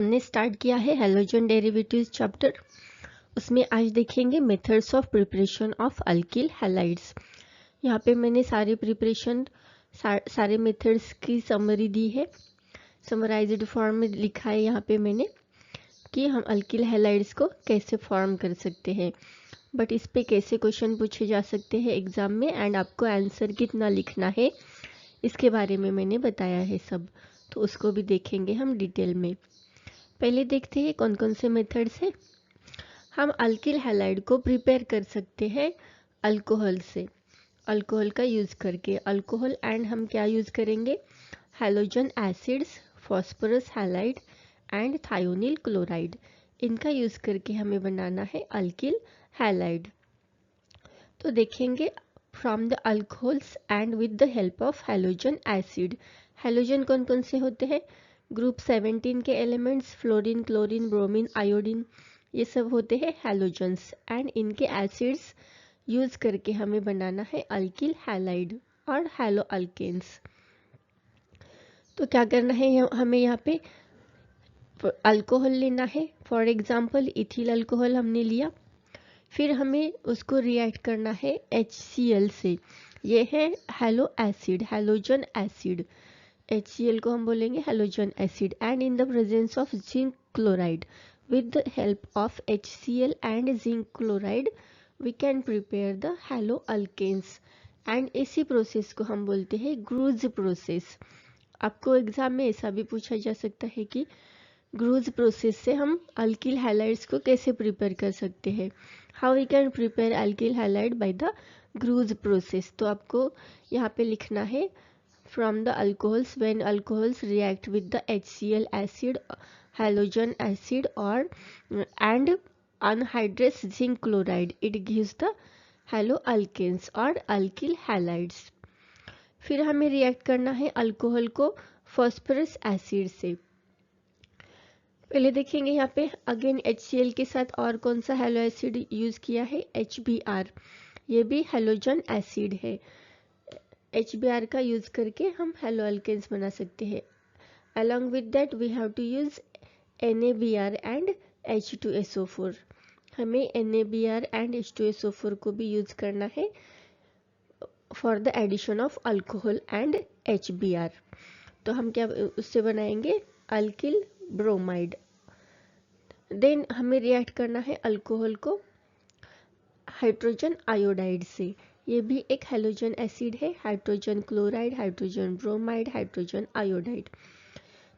हमने स्टार्ट किया है हैलोजन डेरिवेटिव्स चैप्टर। उसमें आज देखेंगे methods of preparation of alkyl halides. यहाँ पे मैंने सारे प्रिपरेशन सारे मेथड्स की समरी दी है, समराइज्ड फॉर्म में लिखा है यहाँ पे मैंने कि हम अल्किल हैलाइड्स को कैसे फॉर्म कर सकते हैं, बट इस पे कैसे क्वेश्चन पूछे जा सकते हैं एग्जाम में एंड आपको आंसर कितना लिखना है इसके बारे में मैंने बताया है सब, तो उसको भी देखेंगे हम डिटेल में। पहले देखते हैं कौन कौन से मेथड्स हैं। हम अल्किल हैलाइड को प्रिपेयर कर सकते हैं अल्कोहल से, अल्कोहल का यूज़ करके। अल्कोहल एंड हम क्या यूज़ करेंगे, halogen acids, phosphorus halide and thionyl chloride, इनका यूज़ करके हमें बनाना है अल्किल हैलाइड। तो देखेंगे from the alcohols and with the help of halogen acid. Halogen कौन कौन से होते हैं, ग्रुप 17 के elements fluorine, chlorine, bromine, iodine, ये सब होते हैं हैलोजन्स एंड इनके एसिड्स यूज करके हमें बनाना है अल्किल हैलाइड और हैलो अल्केन्स। तो क्या करना है, हमें यहाँ पे अल्कोहल लेना है। फॉर एग्जांपल इथिल अल्कोहल हमने लिया, फिर हमें उसको रिएक्ट करना है HCl से। ये है hello acid, halogen acid. HCl को हम बोलेंगे halogen acid and in the presence of zinc chloride, with the help of HCl and zinc chloride we can prepare the haloalkanes and इसी प्रोसेस को हम बोलते हैं ग्रूज प्रोसेस। आपको exam में ऐसा भी पूछा जा सकता है कि ग्रूज प्रोसेस से हम अल्किल हैलाइड्स को कैसे प्रिपेयर कर सकते हैं, how we can prepare alkyl halide by the Groves process. तो आपको यहाँ पे लिखना है from the alcohols when alcohols react with the HCl acid, halogen acid or and anhydrous zinc chloride, it gives the haloalkanes or alkyl halides। फिर हमें react करना है अल्कोहल को फॉस्फोरस एसिड से। पहले देखेंगे यहाँ पे अगेन HCl के साथ और कौन सा हैलो एसिड यूज किया है, HBr, ये भी हैलोजन एसिड है। HBr का यूज करके हम हैलो अल्केन्स बना सकते हैं। Along with that we have to use NaBr and H2SO4। हमें NaBr एंड H2SO4 को भी यूज करना है for the addition of alcohol and HBr। तो हम क्या उससे बनाएंगे, अल्किल ब्रोमाइड। देन हमें रिएक्ट करना है अल्कोहल को हाइड्रोजन आयोडाइड से, ये भी एक हैलोजन एसिड है, hydrogen chloride, hydrogen bromide, hydrogen iodide.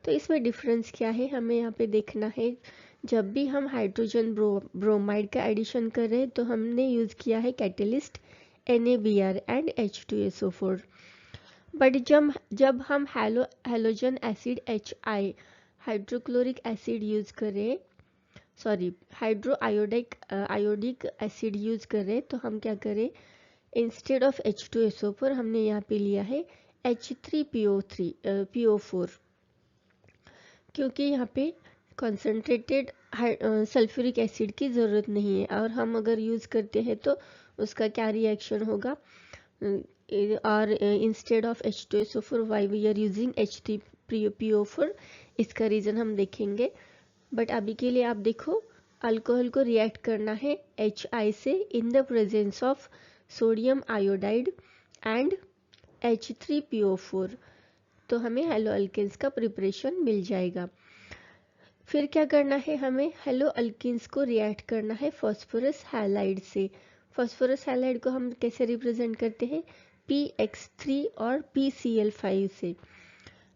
तो इसमें डिफरेंस क्या है हमें यहाँ पे देखना है। जब भी हम हाइड्रोजन ब्रोमाइड का एडिशन कर रहे हैं तो हमने यूज़ किया है catalyst NaBr and H2SO4। But जब हम halogen acid HI, hydrochloric acid use करें, sorry hydroiodic acid use करें, तो हम क्या करें, इंस्टेड ऑफ H2SO4 हमने यहाँ पे लिया है H3PO4, क्योंकि यहाँ पे कॉन्सेंट्रेटेड सल्फ्यूरिक एसिड की ज़रूरत नहीं है, और हम अगर यूज़ करते हैं तो उसका क्या रिएक्शन होगा, और instead of H2SO4 why we are using H3PO4, इसका रीज़न हम देखेंगे। बट अभी के लिए आप देखो, अल्कोहल को रिएक्ट करना है HI से इन the presence of sodium iodide and H3PO4, तो हमें हैलो अल्केन्स का प्रिपरेशन मिल जाएगा। फिर क्या करना है, हमें हैलो अल्केन्स को रिएक्ट करना है फॉस्फोरस हैलाइड से। फॉस्फोरस हैलाइड को हम कैसे रिप्रेजेंट करते हैं, PX3 और PCl5 से।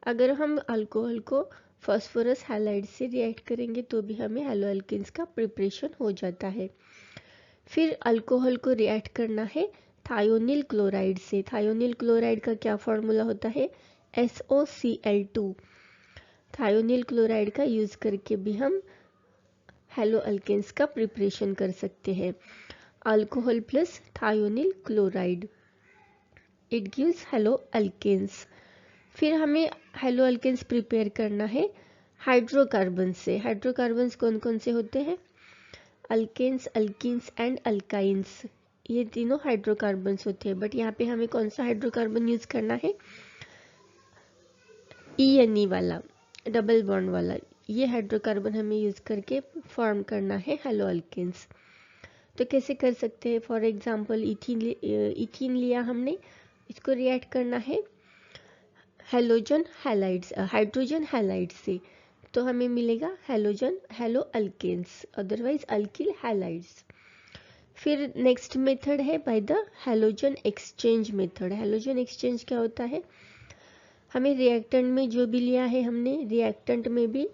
अगर हम अल्कोहल को फॉस्फोरस हैलाइड से रिएक्ट करेंगे तो भी हमें हैलो अल्केन्स का प्रिपरेशन हो जाता है। फिर अल्कोहल को रिएक्ट करना है थायोनिल क्लोराइड से। थायोनिल क्लोराइड का क्या फॉर्मूला होता है, SOCl2। थायोनिल क्लोराइड का यूज करके भी हम हैलो अल्केन्स का प्रिपरेशन कर सकते हैं। Alcohol plus thionyl chloride, it gives haloalkanes. फिर हमें हैलो अल्केन्स प्रिपेयर करना है हाइड्रोकार्बन से। हाइड्रोकार्बन्स कौन कौन से होते हैं, अल्केन्स, अल्कीन्स एंड अल्काइंस, ये तीनों हाइड्रोकार्बन्स होते हैं। बट यहाँ पे हमें कौन सा हाइड्रोकार्बन यूज करना है, ENE वाला, डबल बॉन्ड वाला। ये हाइड्रोकार्बन हमें यूज़ करके फॉर्म करना है हेलो अल्केन्स। तो कैसे कर सकते हैं? फॉर एग्जांपल इथीन लिया हमने, इसको रिएक्ट करना है हेलोजन हैलाइड्स हाइड्रोजन हैलाइड से, तो हमें मिलेगा haloalkanes, otherwise alkyl halides. फिर नेक्स्ट मेथड है by the halogen exchange method. Halogen exchange क्या होता है? हमें रिएक्टेंट में जो भी लिया है हमने, रिएक्टेंट में भी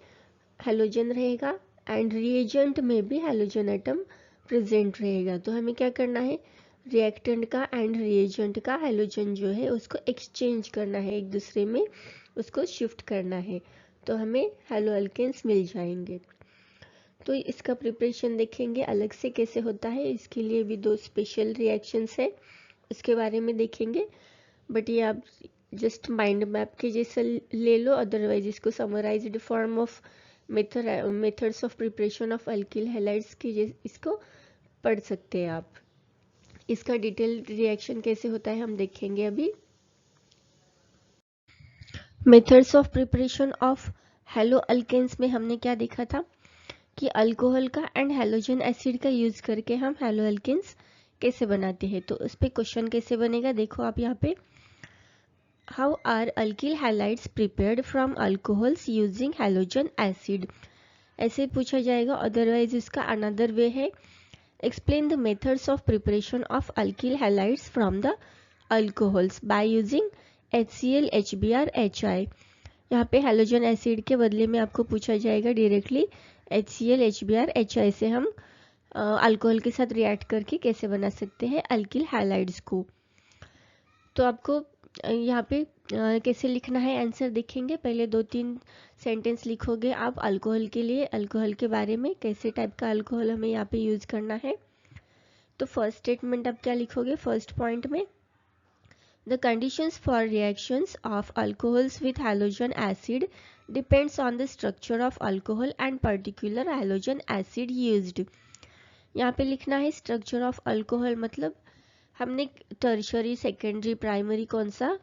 हेलोजन रहेगा एंड रिएजेंट में भी हेलोजन एटम प्रेजेंट रहेगा। तो हमें क्या करना है, रिएक्टेंट का एंड रिएजेंट का हेलोजन जो है उसको एक्सचेंज करना है, एक दूसरे में उसको शिफ्ट करना है, तो हमें हेलो अल्केन्स मिल जाएंगे। तो इसका प्रिपरेशन देखेंगे अलग से कैसे होता है, इसके लिए भी 2 स्पेशल रिएक्शंस है, उसके बारे में देखेंगे। बट ये आप जस्ट माइंड मैप के जैसे ले लो, अदरवाइज इसको summarised form of methods of preparation of alkyl halides के इसको पढ़ सकते हैं आप। इसका डिटेल रिएक्शन कैसे होता है हम देखेंगे अभी। Methods of preparation of haloalkanes में हमने क्या देखा था कि अल्कोहल का एंड हेलोजन एसिड का यूज करके हम हेलो अल्केन्स कैसे बनाते हैं। तो उस पर क्वेश्चन कैसे बनेगा देखो आप यहाँ पे, how are alkyl halides prepared from alcohols using halogen acid, ऐसे पूछा जाएगा। अदरवाइज इसका अनदर वे है, explain the methods of preparation of alkyl halides from the alcohols by using HCl, HBr, HI। यहाँ पे हेलोजन एसिड के बदले में आपको पूछा जाएगा डायरेक्टली HCl, HBr, HI से हम अल्कोहल के साथ रिएक्ट करके कैसे बना सकते हैं अल्किल हैलाइड्स को। तो आपको यहाँ पे कैसे लिखना है आंसर देखेंगे। पहले 2-3 सेंटेंस लिखोगे आप अल्कोहल के लिए, अल्कोहल के बारे में, कैसे टाइप का अल्कोहल हमें यहाँ पे यूज करना है। तो फर्स्ट स्टेटमेंट आप क्या लिखोगे फर्स्ट पॉइंट में, the conditions for reactions of alcohols with halogen acid depends on the structure of alcohol and particular halogen acid used. यहाँ पे लिखना है स्ट्रक्चर ऑफ अल्कोहल, मतलब हमने टर्शरी, सेकेंडरी, प्राइमरी कौन सा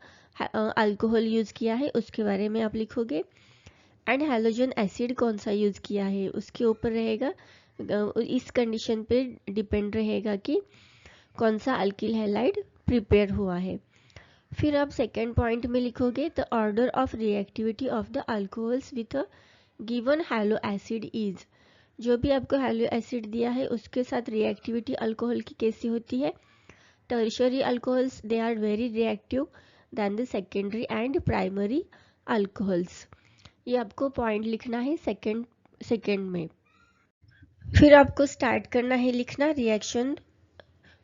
अल्कोहल यूज किया है उसके बारे में आप लिखोगे, एंड हैलोजन एसिड कौन सा यूज किया है उसके ऊपर रहेगा, इस कंडीशन पे डिपेंड रहेगा कि कौन सा अल्किल हैलाइड प्रिपेयर हुआ है। फिर आप सेकेंड पॉइंट में लिखोगे the order of reactivity of the alcohols with a given hello acid is, जो भी आपको हैलो एसिड दिया है उसके साथ रिएक्टिविटी अल्कोहल की कैसी होती है। Tertiary alcohols they are very reactive then the secondary and primary alcohols. ये आपको पॉइंट लिखना है सेकेंड में। फिर आपको स्टार्ट करना है लिखना reaction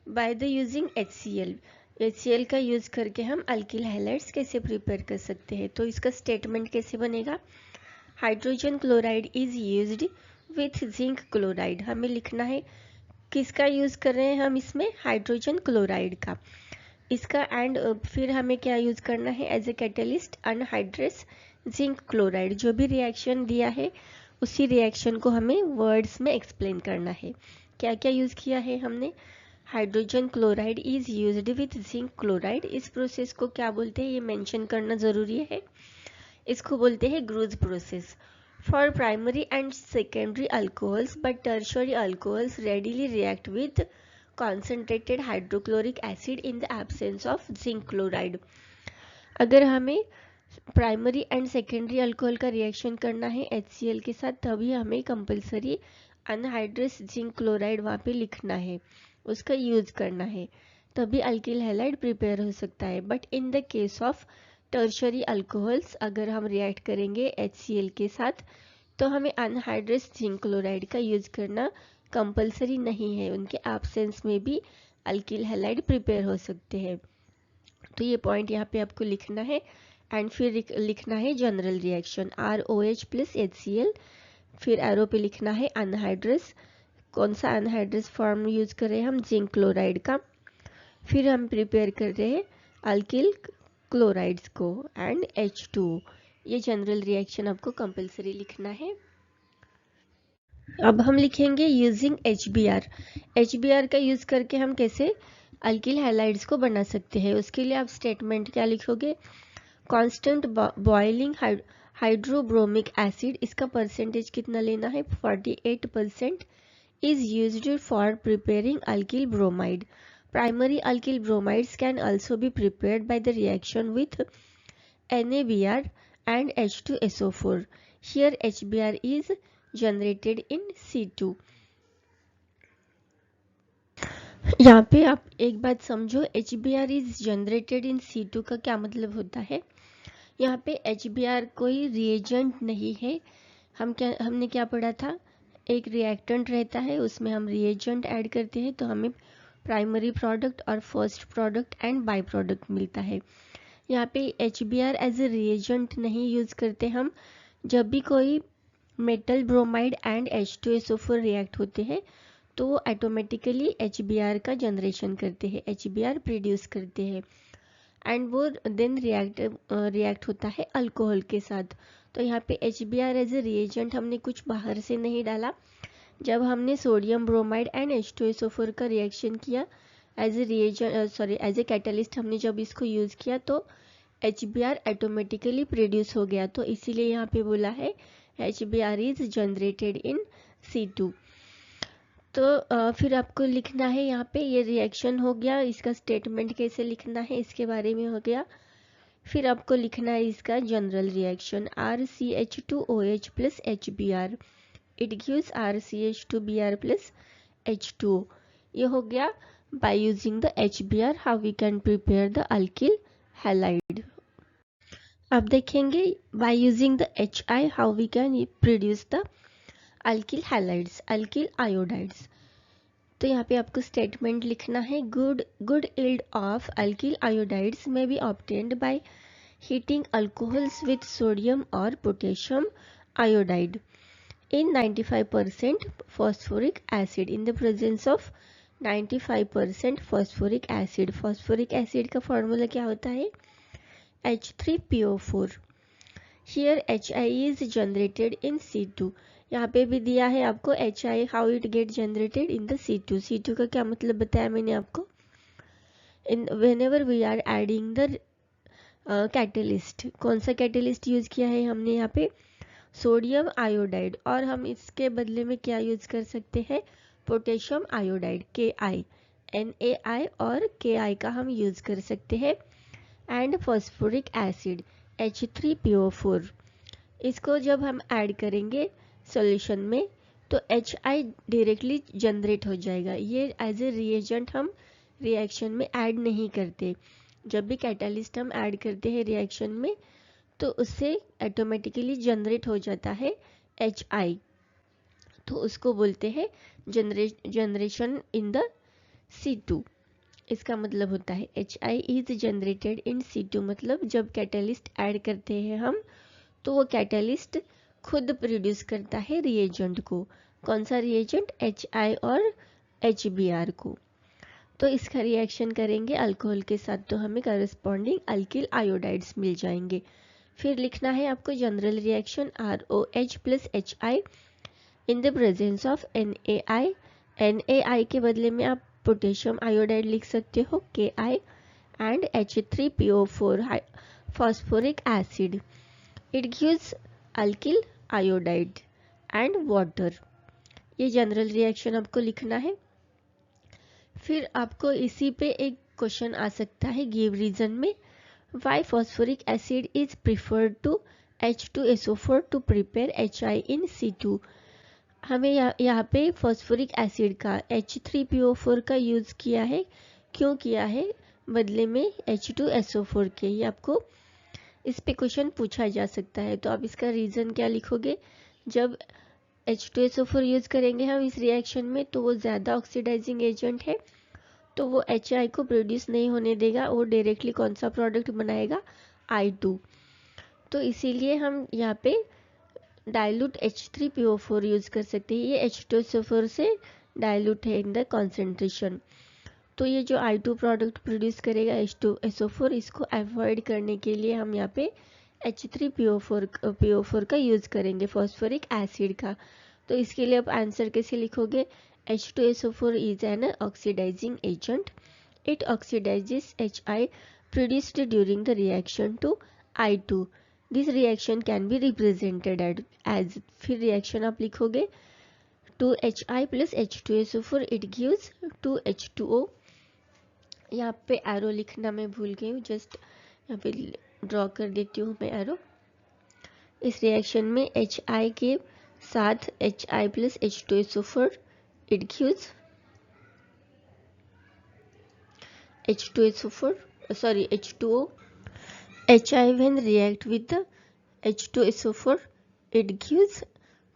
by the using HCl का यूज करके हम अल्किल हैलाइड्स कैसे प्रिपेयर कर सकते हैं। तो इसका स्टेटमेंट कैसे बनेगा, hydrogen chloride is used with zinc chloride, हमें लिखना है किसका यूज कर रहे हैं हम इसमें, हाइड्रोजन क्लोराइड का, इसका एंड फिर हमें क्या यूज करना है as a catalyst anhydrous zinc chloride. जो भी रिएक्शन दिया है उसी रिएक्शन को हमें वर्ड्स में एक्सप्लेन करना है। क्या क्या यूज किया है हमने, hydrogen chloride is used with zinc chloride, इस प्रोसेस को क्या बोलते हैं ये मेंशन करना जरूरी है, इसको बोलते हैं Groves process. For primary and secondary alcohols but tertiary alcohols readily react with concentrated hydrochloric acid in the absence of zinc chloride। अगर हमें प्राइमरी एंड सेकेंडरी अल्कोहल का रिएक्शन करना है HCl के साथ, तभी हमें कंपलसरी अनहाइड्रस जिंक क्लोराइड वहाँ पे लिखना है, उसका यूज करना है, तभी अल्किल हैलाइड प्रिपेयर हो सकता है। But in the case of tertiary alcohols अगर हम रिएक्ट करेंगे HCl के साथ तो हमें अनहाइड्रस जिंक क्लोराइड का यूज करना कंपलसरी नहीं है, उनके एब्सेंस में भी अल्किल हैलाइड प्रिपेयर हो सकते हैं। तो ये पॉइंट यहाँ पे आपको लिखना है एंड फिर लिखना है general reaction ROH plus HCl, फिर एरो पे लिखना है अनहाइड्रस, कौन सा अनहाइड्रस फॉर्म यूज कर रहे हैं हम, जिंक क्लोराइड का, फिर हम प्रिपेयर कर रहे हैं अल्किल क्लोराइड्स को एंड H2। ये जनरल रिएक्शन आपको कंपलसरी लिखना है। अब हम लिखेंगे यूजिंग HBr का यूज करके हम कैसे अल्किल हैलाइड्स को बना सकते हैं। उसके लिए आप स्टेटमेंट क्या लिखोगे, कांस्टेंट बॉइलिंग हाइड्रोब्रोमिक एसिड, इसका परसेंटेज कितना लेना है, 48% is used for preparing alkyl bromide. Primary alkyl bromides can also be prepared by the reaction with NaBr and H2SO4. Here HBr is generated in C2. यहाँ पे आप एक बात समझो, HBr is generated in C2 का क्या मतलब होता है। यहाँ पे HBr कोई रिएजेंट नहीं है। हमने क्या पढ़ा था, एक रिएक्टेंट रहता है, उसमें हम रिएजेंट ऐड करते हैं तो हमें प्राइमरी प्रोडक्ट और first product and by product मिलता है। यहाँ पे HBr एज ए रिएजेंट नहीं यूज करते हम। जब भी कोई metal bromide and H2SO4 react होते हैं तो वो ऑटोमेटिकली HBr का जनरेशन करते हैं, HBr प्रोड्यूस करते हैं एंड वो देन रिएक्ट होता है अल्कोहल के साथ। तो यहाँ पे HBr एज ए रिएजेंट हमने कुछ बाहर से नहीं डाला। जब हमने सोडियम ब्रोमाइड एंड H2SO4 का रिएक्शन किया as a reagent as a catalyst, हमने जब इसको यूज़ किया तो HBr ऑटोमेटिकली प्रोड्यूस हो गया। तो इसीलिए यहाँ पे बोला है HBr is generated in C2। तो फिर आपको लिखना है यहाँ पे, ये रिएक्शन हो गया, इसका स्टेटमेंट कैसे लिखना है इसके बारे में हो गया। फिर आपको लिखना है इसका general reaction, RCH2OH plus HBr, it gives RCH2Br plus H2O। ये हो गया by using the HBr how we can prepare the alkyl halide. अब देखेंगे by using the HI how we can produce the alkyl halides, alkyl iodides. तो यहाँ पे आपको statement लिखना है, good yield of alkyl iodides may be obtained by heating alcohols with sodium और potassium iodide in 95% phosphoric acid, in the presence of 95% phosphoric acid। phosphoric acid का formula क्या होता है, H3PO4। here HI is generated in C2। यहाँ पे भी दिया है आपको HI how it get generated in the C2। C2 का क्या मतलब बताया मैंने आपको, in whenever we are adding the catalyst. कौन सा कैटलिस्ट यूज किया है हमने यहाँ पे, सोडियम आयोडाइड, और हम इसके बदले में क्या यूज कर सकते हैं, पोटेशियम आयोडाइड KI, NaI और KI का हम यूज कर सकते हैं, एंड फॉस्फोरिक एसिड H3PO4। इसको जब हम ऐड करेंगे सॉल्यूशन में तो HI डायरेक्टली जनरेट हो जाएगा। ये एज ए रिएजेंट हम रिएक्शन में ऐड नहीं करते। जब भी कैटालिस्ट हम ऐड करते हैं रिएक्शन में तो उससे ऑटोमेटिकली जनरेट हो जाता है HI, तो उसको बोलते हैं जनरेशन इन द C2। इसका मतलब होता है HI is generated in C2, मतलब जब कैटालिस्ट ऐड करते हैं हम तो वो कैटालिस्ट खुद प्रोड्यूस करता है रिएजेंट को। कौन सा रिएजेंट, HI और HBr को। तो इसका रिएक्शन करेंगे अल्कोहल के साथ तो हमें करस्पॉन्डिंग अल्किल आयोडाइड्स मिल जाएंगे। फिर लिखना है आपको general reaction ROH plus HI in the presence of NaI। NaI के बदले में आप पोटेशियम आयोडाइड लिख सकते हो KI, and H3PO4 phosphoric acid, it gives alkyl iodide and water. ये जनरल रिएक्शन आपको लिखना है। फिर आपको इसी पे एक क्वेश्चन आ सकता है गिव रीजन में, why phosphoric acid is preferred to H2SO4 to prepare HI in C2। हमें यहाँ पे फॉस्फोरिक एसिड का H3PO4 का यूज किया है, क्यों किया है, बदले में H2SO4 के। ये आपको इस पे क्वेश्चन पूछा जा सकता है। तो आप इसका रीजन क्या लिखोगे, जब H2SO4 यूज करेंगे हम इस रिएक्शन में तो वो ज़्यादा ऑक्सीडाइजिंग एजेंट है, तो वो HI को प्रोड्यूस नहीं होने देगा, वो डायरेक्टली कौन सा प्रोडक्ट बनाएगा, I2। तो इसीलिए हम यहाँ पे डाइल्यूट H3PO4 यूज कर सकते हैं। ये H2SO4 से डाइल्यूट है इन द कॉन्सेंट्रेशन। तो ये जो I2 प्रोडक्ट प्रोड्यूस करेगा H2SO4, इसको अवॉइड करने के लिए हम यहाँ पे H3PO4 का यूज करेंगे, फॉस्फोरिक एसिड का। तो इसके लिए आप आंसर कैसे लिखोगे, H2SO4 is an oxidizing agent. It oxidizes HI produced during the reaction to I2 this reaction can be represented as, फिर रिएक्शन आप लिखोगे 2HI plus H2SO4 it gives 2H2O। यहाँ पे एरो लिखना मैं भूल गई हूँ, जस्ट यहाँ पे ड्रॉ कर देती हूँ मैं एरो। इस रिएक्शन में HI के साथ HI plus H2SO4 it gives H2O। HI when react with the H2SO4 it gives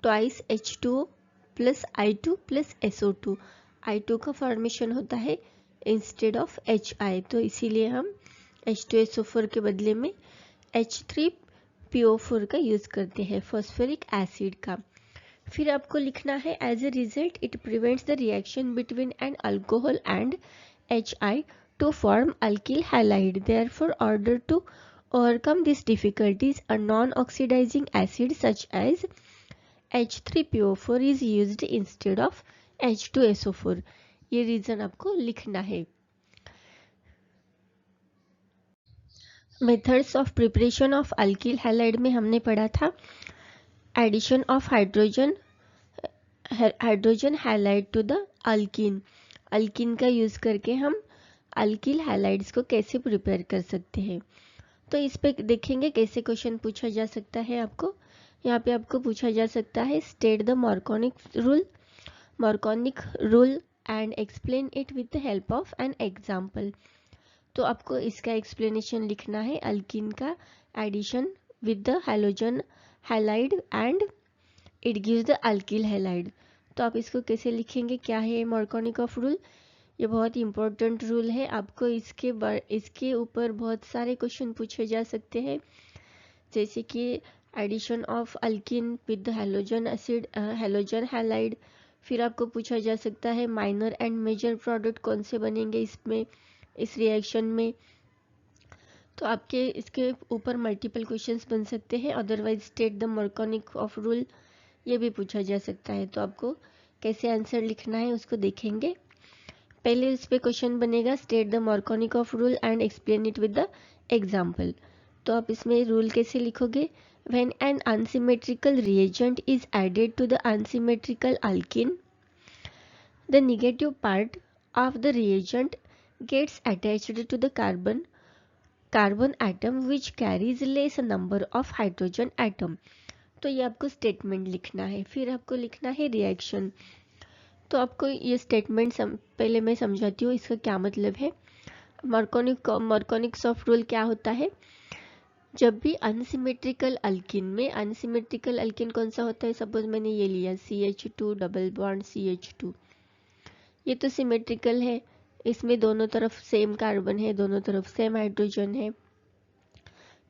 twice H2O plus I2 plus SO2। I2 का फॉर्मेशन होता है इंस्टेड ऑफ HI, तो इसीलिए हम H2SO4 के बदले में H3PO4 का यूज करते हैं फॉस्फोरिक एसिड का। फिर आपको लिखना है as a result it prevents the reaction between an alcohol and HI to form alkyl halide. Therefore, order to overcome these difficulties, a non-oxidizing acid such as H3PO4 is used instead of H2SO4। ये reason आपको लिखना है। Methods of preparation of alkyl halide में हमने पढ़ा था addition of hydrogen halide to the alkene. Alkene का use करके हम अल्किल हैलाइड्स को कैसे प्रिपेयर कर सकते हैं। तो इस पे देखेंगे कैसे क्वेश्चन पूछा जा सकता है आपको। यहाँ पे आपको पूछा जा सकता है state the Markovnikov rule and explain it with the help of an example. तो आपको इसका एक्सप्लेनेशन लिखना है अल्किन का addition with the halogen halide and it gives the alkyl halide. तो आप इसको कैसे लिखेंगे, क्या है मार्कोनिक ऑफ रूल। ये बहुत ही इंपॉर्टेंट रूल है, आपको इसके ऊपर बहुत सारे क्वेश्चन पूछे जा सकते हैं, जैसे कि addition of alkene with the halogen halide. फिर आपको पूछा जा सकता है माइनर एंड मेजर प्रोडक्ट कौन से बनेंगे इसमें, इस रिएक्शन में। तो आपके इसके ऊपर मल्टीपल क्वेश्चंस बन सकते हैं। Otherwise state the Markovnikov of rule ये भी पूछा जा सकता है। तो आपको कैसे आंसर लिखना है उसको देखेंगे। पहले इस पे क्वेश्चन बनेगा state the Markovnikov of rule and explain it with the example. तो आप इसमें रूल कैसे लिखोगे, when an unsymmetrical reagent is added to the unsymmetrical alkene the negative part of the reagent gets attached to the carbon atom which carries less number of hydrogen atom. तो ये आपको statement लिखना है। फिर आपको लिखना है रिएक्शन। तो आपको ये स्टेटमेंट पहले मैं समझाती हूँ इसका क्या मतलब है। मार्कोनिक्स ऑफ रूल क्या होता है, जब भी अनसिमेट्रिकल अल्किन में, अनसिमेट्रिकल अल्किन कौन सा होता है, सपोज मैंने ये लिया CH2 डबल बॉन्ड CH2, ये तो सिमेट्रिकल है, इसमें दोनों तरफ सेम कार्बन है, दोनों तरफ सेम हाइड्रोजन है,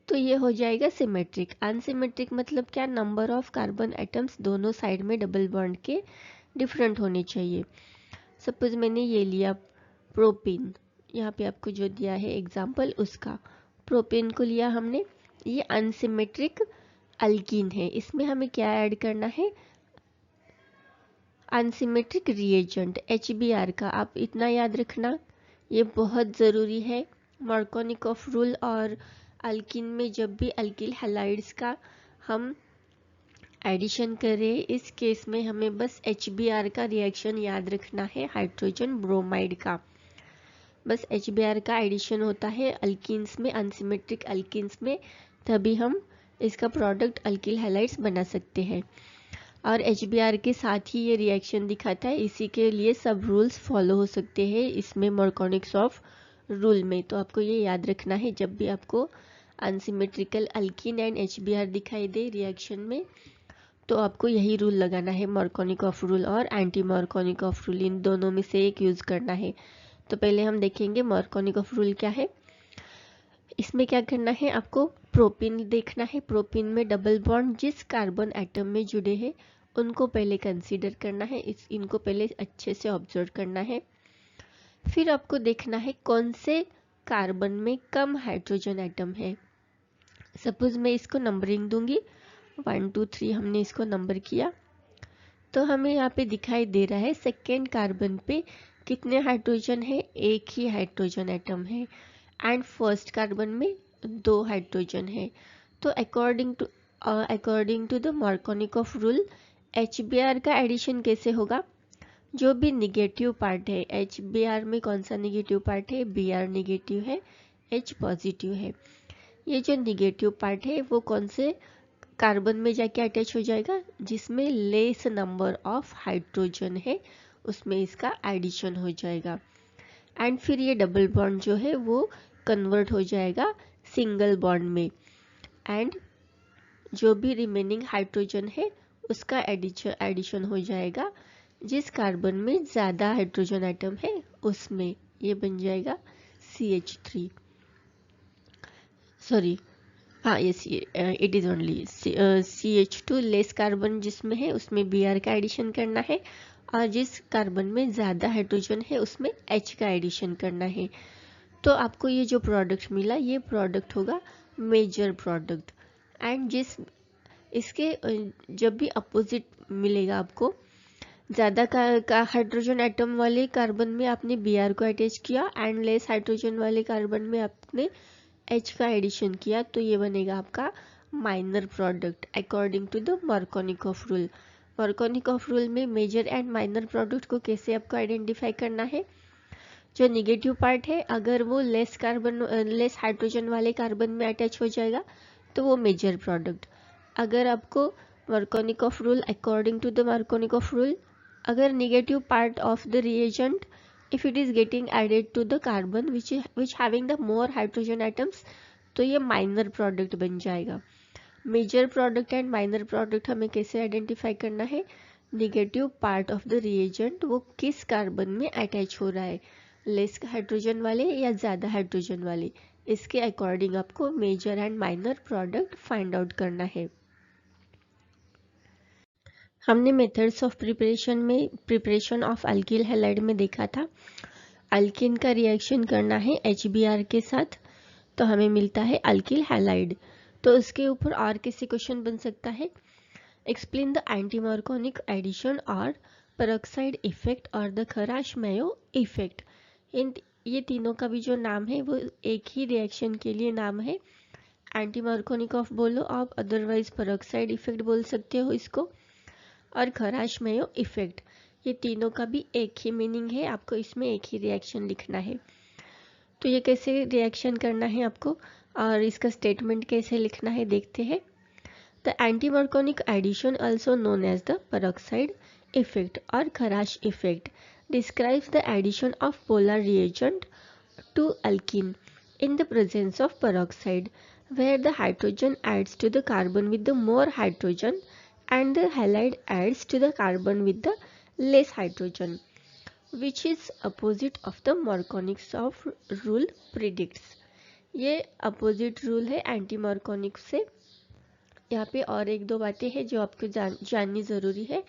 तो ये हो जाएगा सिमेट्रिक। अनसिमेट्रिक मतलब क्या, नंबर ऑफ कार्बन एटम्स दोनों साइड में डबल बॉन्ड के डिफरेंट होने चाहिए। सपोज मैंने ये लिया प्रोपिन, यहाँ पे आपको जो दिया है एग्जाम्पल उसका, प्रोपिन को लिया हमने, ये अनसिमेट्रिक अल्कीन है, इसमें हमें क्या ऐड करना है, अनसिमेट्रिक रिएजेंट HBr का। आप इतना याद रखना, ये बहुत ज़रूरी है मार्कोनिक ऑफ रूल और अल्किन में। जब भी अल्किल हैलाइड्स का हम एडिशन करें, इस केस में हमें बस HBr का रिएक्शन याद रखना है, हाइड्रोजन ब्रोमाइड का। बस HBr का एडिशन होता है अल्किन्स में, अनसिमेट्रिक अल्किन्स में, तभी हम इसका प्रोडक्ट अल्किल हैलाइड्स बना सकते हैं। और HBr के साथ ही ये रिएक्शन दिखाता है, इसी के लिए सब रूल्स फॉलो हो सकते हैं इसमें मार्कोनिक्स ऑफ रूल में। तो आपको ये याद रखना है, जब भी आपको अनसिमेट्रिकल अल्किन एंड HBr दिखाई दे रिएक्शन में, तो आपको यही रूल लगाना है, मार्कोनिक ऑफ रूल और एंटी मार्कोनिक ऑफ रूल, इन दोनों में से एक यूज़ करना है। तो पहले हम देखेंगे मार्कोनिक ऑफ रूल क्या है। इसमें क्या करना है, आपको प्रोपिन देखना है, प्रोपिन में डबल बॉन्ड जिस कार्बन एटम में जुड़े हैं उनको पहले कंसीडर करना है, इनको पहले अच्छे से ऑब्जर्व करना है। फिर आपको देखना है कौन से कार्बन में कम हाइड्रोजन एटम है। सपोज मैं इसको नंबरिंग दूंगी, 1 2 3 हमने इसको नंबर किया, तो हमें यहाँ पे दिखाई दे रहा है सेकेंड कार्बन पे कितने हाइड्रोजन है, एक ही हाइड्रोजन एटम है, एंड फर्स्ट कार्बन में 2 हाइड्रोजन है। तो according to the Markovnikov rule HBr का एडिशन कैसे होगा? जो भी निगेटिव पार्ट है, HBr में कौन सा निगेटिव पार्ट है? Br निगेटिव है, H पॉजिटिव है। ये जो निगेटिव पार्ट है वो कौन से कार्बन में जाके अटैच हो जाएगा? जिसमें लेस नंबर ऑफ हाइड्रोजन है उसमें इसका एडिशन हो जाएगा, एंड फिर ये डबल बॉन्ड जो है वो कन्वर्ट हो जाएगा सिंगल बॉन्ड में, एंड जो भी रिमेनिंग हाइड्रोजन है उसका एडिशन हो जाएगा जिस कार्बन में ज़्यादा हाइड्रोजन एटम है उसमें। ये बन जाएगा CH3, सॉरी हाँ yes, it is only CH2 less carbon जिसमें है उसमें Br का एडिशन करना है, और जिस कार्बन में ज़्यादा हाइड्रोजन है उसमें H का एडिशन करना है। तो आपको ये जो प्रोडक्ट मिला ये प्रोडक्ट होगा मेजर प्रोडक्ट, एंड इसके जब भी अपोजिट मिलेगा आपको, ज़्यादा का हाइड्रोजन एटम वाले कार्बन में आपने Br को अटैच किया एंड लेस हाइड्रोजन वाले कार्बन में आपने H का एडिशन किया, तो ये बनेगा आपका minor product according to the Markovnikov rule. Markovnikov rule में मेजर एंड माइनर प्रोडक्ट को कैसे आपको आइडेंटिफाई करना है? जो निगेटिव पार्ट है अगर वो लेस हाइड्रोजन वाले कार्बन में अटैच हो जाएगा तो वो मेजर प्रोडक्ट। अगर आपको Markovnikov rule according to the Markovnikov rule, अगर negative part of the reagent, if it is getting added to the carbon which having the more hydrogen atoms, तो ये minor product बन जाएगा। major product and minor product हमें कैसे identify करना है? Negative part of the reagent वो किस कार्बन में अटैच हो रहा है, लेस हाइड्रोजन वाले या ज़्यादा हाइड्रोजन वाले, इसके अकॉर्डिंग आपको major and minor product find out करना है। हमने मेथड्स ऑफ प्रिपरेशन में प्रिपरेशन ऑफ अल्किल हैलाइड में देखा था अल्किन का रिएक्शन करना है HBr के साथ तो हमें मिलता है अल्किल हैलाइड। तो उसके ऊपर और कैसे क्वेश्चन बन सकता है? एक्सप्लेन द एंटीमार्कोनिक एडिशन और पेरोक्साइड इफेक्ट और द खराश-मेयो इफेक्ट। ये तीनों का भी जो नाम है वो एक ही रिएक्शन के लिए नाम है। एंटीमार्कोनिक ऑफ बोलो आप, अदरवाइज पेरोक्साइड इफेक्ट बोल सकते हो इसको, और खराश-मेयो इफेक्ट, ये तीनों का भी एक ही मीनिंग है, आपको इसमें एक ही रिएक्शन लिखना है। तो ये कैसे रिएक्शन करना है आपको और इसका स्टेटमेंट कैसे लिखना है देखते हैं। The anti Markovnikov addition also known as the peroxide effect और Kharasch effect describes the addition of polar reagent to alkene in the presence of peroxide where the hydrogen adds to the carbon with the more hydrogen and the halide adds to the carbon with the less hydrogen, which is opposite of the Markovnik's of rule predicts। ये opposite rule है anti Markovnikov से। यहाँ पे और एक दो बातें हैं जो आपको जाननी ज़रूरी है।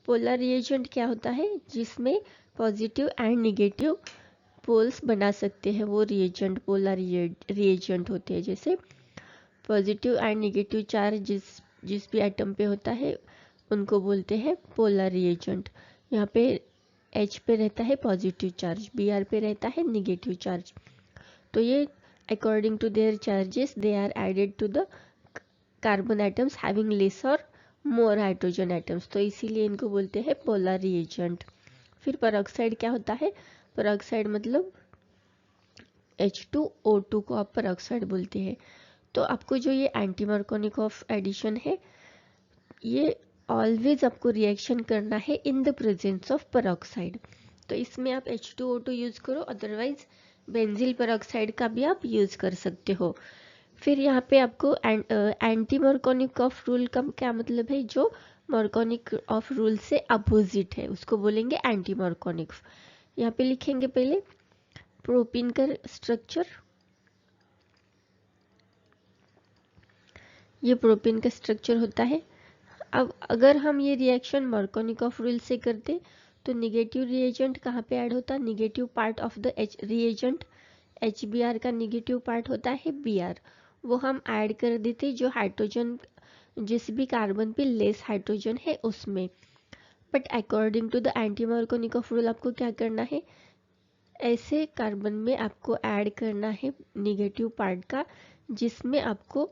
पोलर रिएजेंट क्या होता है? जिसमें पॉजिटिव एंड निगेटिव पोल्स बना सकते हैं वो रिएजेंट पोलर रिएजेंट होते हैं। जैसे पॉजिटिव एंड निगेटिव चार्ज जिस भी एटम पे होता है उनको बोलते हैं पोलर रिएजेंट। यहाँ पे H पे रहता है पॉजिटिव चार्ज, Br पे रहता है निगेटिव चार्ज। तो ये according to their charges they are added to the carbon atoms having less और मोर हाइड्रोजन एटम्स, तो इसीलिए इनको बोलते हैं पोलर रिएजेंट। फिर पेरोक्साइड क्या होता है? पेरोक्साइड मतलब H2O2 को आप पेरोक्साइड बोलते हैं। तो आपको जो ये एंटी मार्कोनिक ऑफ एडिशन है ये ऑलवेज आपको रिएक्शन करना है इन द प्रेजेंस ऑफ पेरोक्साइड। तो इसमें आप H2O2 यूज़ करो, अदरवाइज बेंजील पेरोक्साइड का भी आप यूज़ कर सकते हो। फिर यहाँ पे आपको एंटी मार्कोनिक ऑफ रूल का क्या मतलब है? जो मार्कोनिक ऑफ रूल से अपोजिट है उसको बोलेंगे एंटी मार्कोनिक। यहाँ पे लिखेंगे पहले प्रोपीन का स्ट्रक्चर, ये प्रोपीन का स्ट्रक्चर होता है। अब अगर हम ये रिएक्शन मार्कोनिक ऑफ रूल से करते तो निगेटिव रिएजेंट कहाँ पे ऐड होता? Negative part of the reagent HBr का निगेटिव पार्ट होता है Br, वो हम ऐड कर देते जो हाइड्रोजन जिस भी कार्बन पे लेस हाइड्रोजन है उसमें। But according to the anti Markovnikov of rule आपको क्या करना है? ऐसे कार्बन में आपको ऐड करना है निगेटिव पार्ट का जिसमें आपको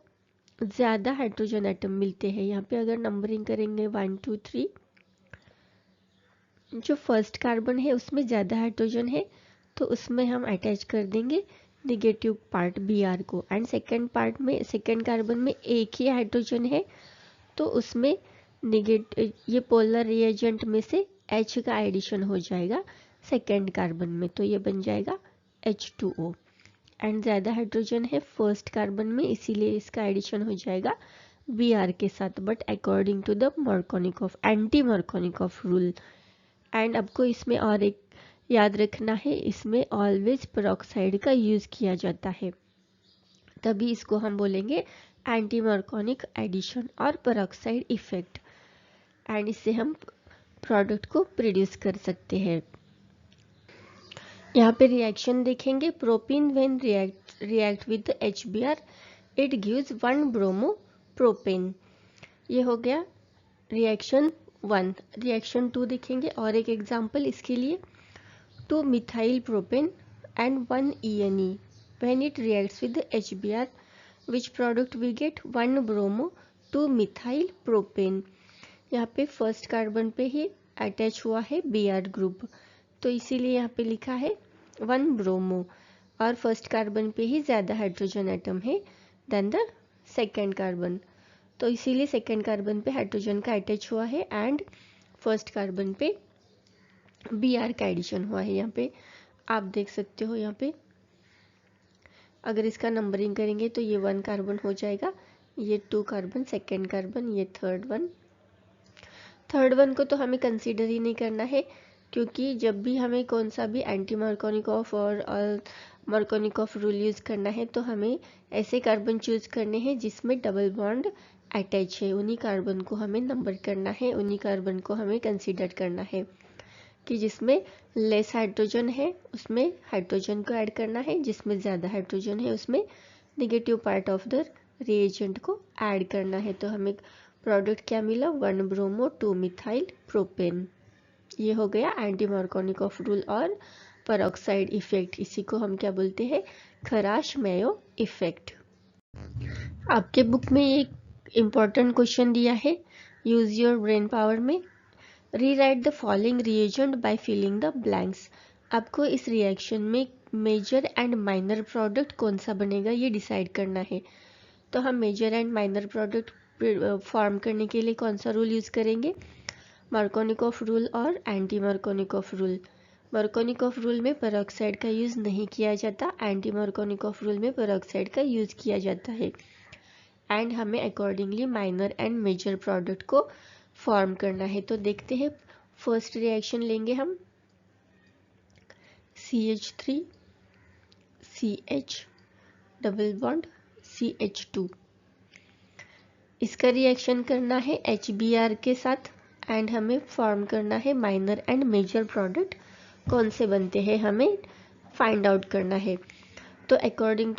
ज़्यादा हाइड्रोजन एटम मिलते हैं। यहाँ पे अगर नंबरिंग करेंगे 1 2 3, जो फर्स्ट कार्बन है उसमें ज़्यादा हाइड्रोजन है तो उसमें हम अटैच कर देंगे निगेटिव पार्ट Br को, एंड सेकेंड कार्बन में एक ही हाइड्रोजन है तो उसमें ये पोलर रिएजेंट में से H का एडिशन हो जाएगा सेकेंड कार्बन में, तो ये बन जाएगा H2O। एंड ज़्यादा हाइड्रोजन है फर्स्ट कार्बन में, इसीलिए इसका एडिशन हो जाएगा Br के साथ, but according to the Markovnikov anti Markovnikov rule. And आपको इसमें और एक याद रखना है, इसमें ऑलवेज पेरोक्साइड का यूज़ किया जाता है, तभी इसको हम बोलेंगे एंटी मार्कोनिक एडिशन और पेरोक्साइड इफेक्ट, एंड इससे हम प्रोडक्ट को प्रोड्यूस कर सकते हैं। यहाँ पे रिएक्शन देखेंगे, propene when react with HBr it gives 1 bromo propane. ये हो गया रिएक्शन 1। रिएक्शन 2 देखेंगे और एक एग्जांपल इसके लिए, 2 methyl propene and 1 ENE when it reacts with HBr which product we get 1 bromo 2 methyl propene. यहाँ पे फर्स्ट कार्बन पे ही अटैच हुआ है Br ग्रुप, तो इसीलिए यहाँ पे लिखा है 1 ब्रोमो, और फर्स्ट कार्बन पे ही ज़्यादा हाइड्रोजन एटम है देन द सेकेंड कार्बन, तो इसीलिए सेकेंड कार्बन पे हाइड्रोजन का अटैच हुआ है एंड फर्स्ट कार्बन पे Br का एडिशन हुआ है। यहाँ पे आप देख सकते हो, यहाँ पे अगर इसका नंबरिंग करेंगे तो ये 1 कार्बन हो जाएगा, ये 2 कार्बन सेकेंड कार्बन, ये थर्ड वन को तो हमें कंसीडर ही नहीं करना है, क्योंकि जब भी हमें कौन सा भी एंटी मार्कोनिकॉफ और मार्कोनिकॉफ रूल यूज़ करना है तो हमें ऐसे कार्बन चूज करने हैं जिसमें डबल बॉन्ड अटैच है, उन्हीं कार्बन को हमें नंबर करना है, उन्हीं कार्बन को हमें कंसीडर करना है। कि जिसमें लेस हाइड्रोजन है उसमें हाइड्रोजन को ऐड करना है, जिसमें ज़्यादा हाइड्रोजन है उसमें negative part of the reagent को ऐड करना है। तो हमें प्रोडक्ट क्या मिला, 1 ब्रोमो 2 मिथाइल प्रोपेन। ये हो गया एंटी मार्कोनिकॉफ रूल और पेरोक्साइड इफेक्ट, इसी को हम क्या बोलते हैं, खराश-मेयो इफेक्ट। आपके बुक में एक इम्पॉर्टेंट क्वेश्चन दिया है, यूज योर ब्रेन पावर में, rewrite the following reagent by filling the blanks. आपको इस रिएक्शन में मेजर एंड माइनर प्रोडक्ट कौन सा बनेगा ये डिसाइड करना है। तो हम major and minor product form करने के लिए कौन सा रूल यूज़ करेंगे, मार्कोनिकॉफ रूल और anti Markovnikov rule. Markovnikov rule में पेरोक्साइड का यूज़ नहीं किया जाता, एंटी मार्कोनिकॉफ रूल में पेरोक्साइड का यूज़ किया जाता है, एंड हमें accordingly minor and major product को फॉर्म करना है। तो देखते हैं, फर्स्ट रिएक्शन लेंगे हम CH3 CH double bond CH2, इसका रिएक्शन करना है HBr के साथ एंड हमें फॉर्म करना है माइनर एंड मेजर प्रोडक्ट कौन से बनते हैं हमें फाइंड आउट करना है। तो according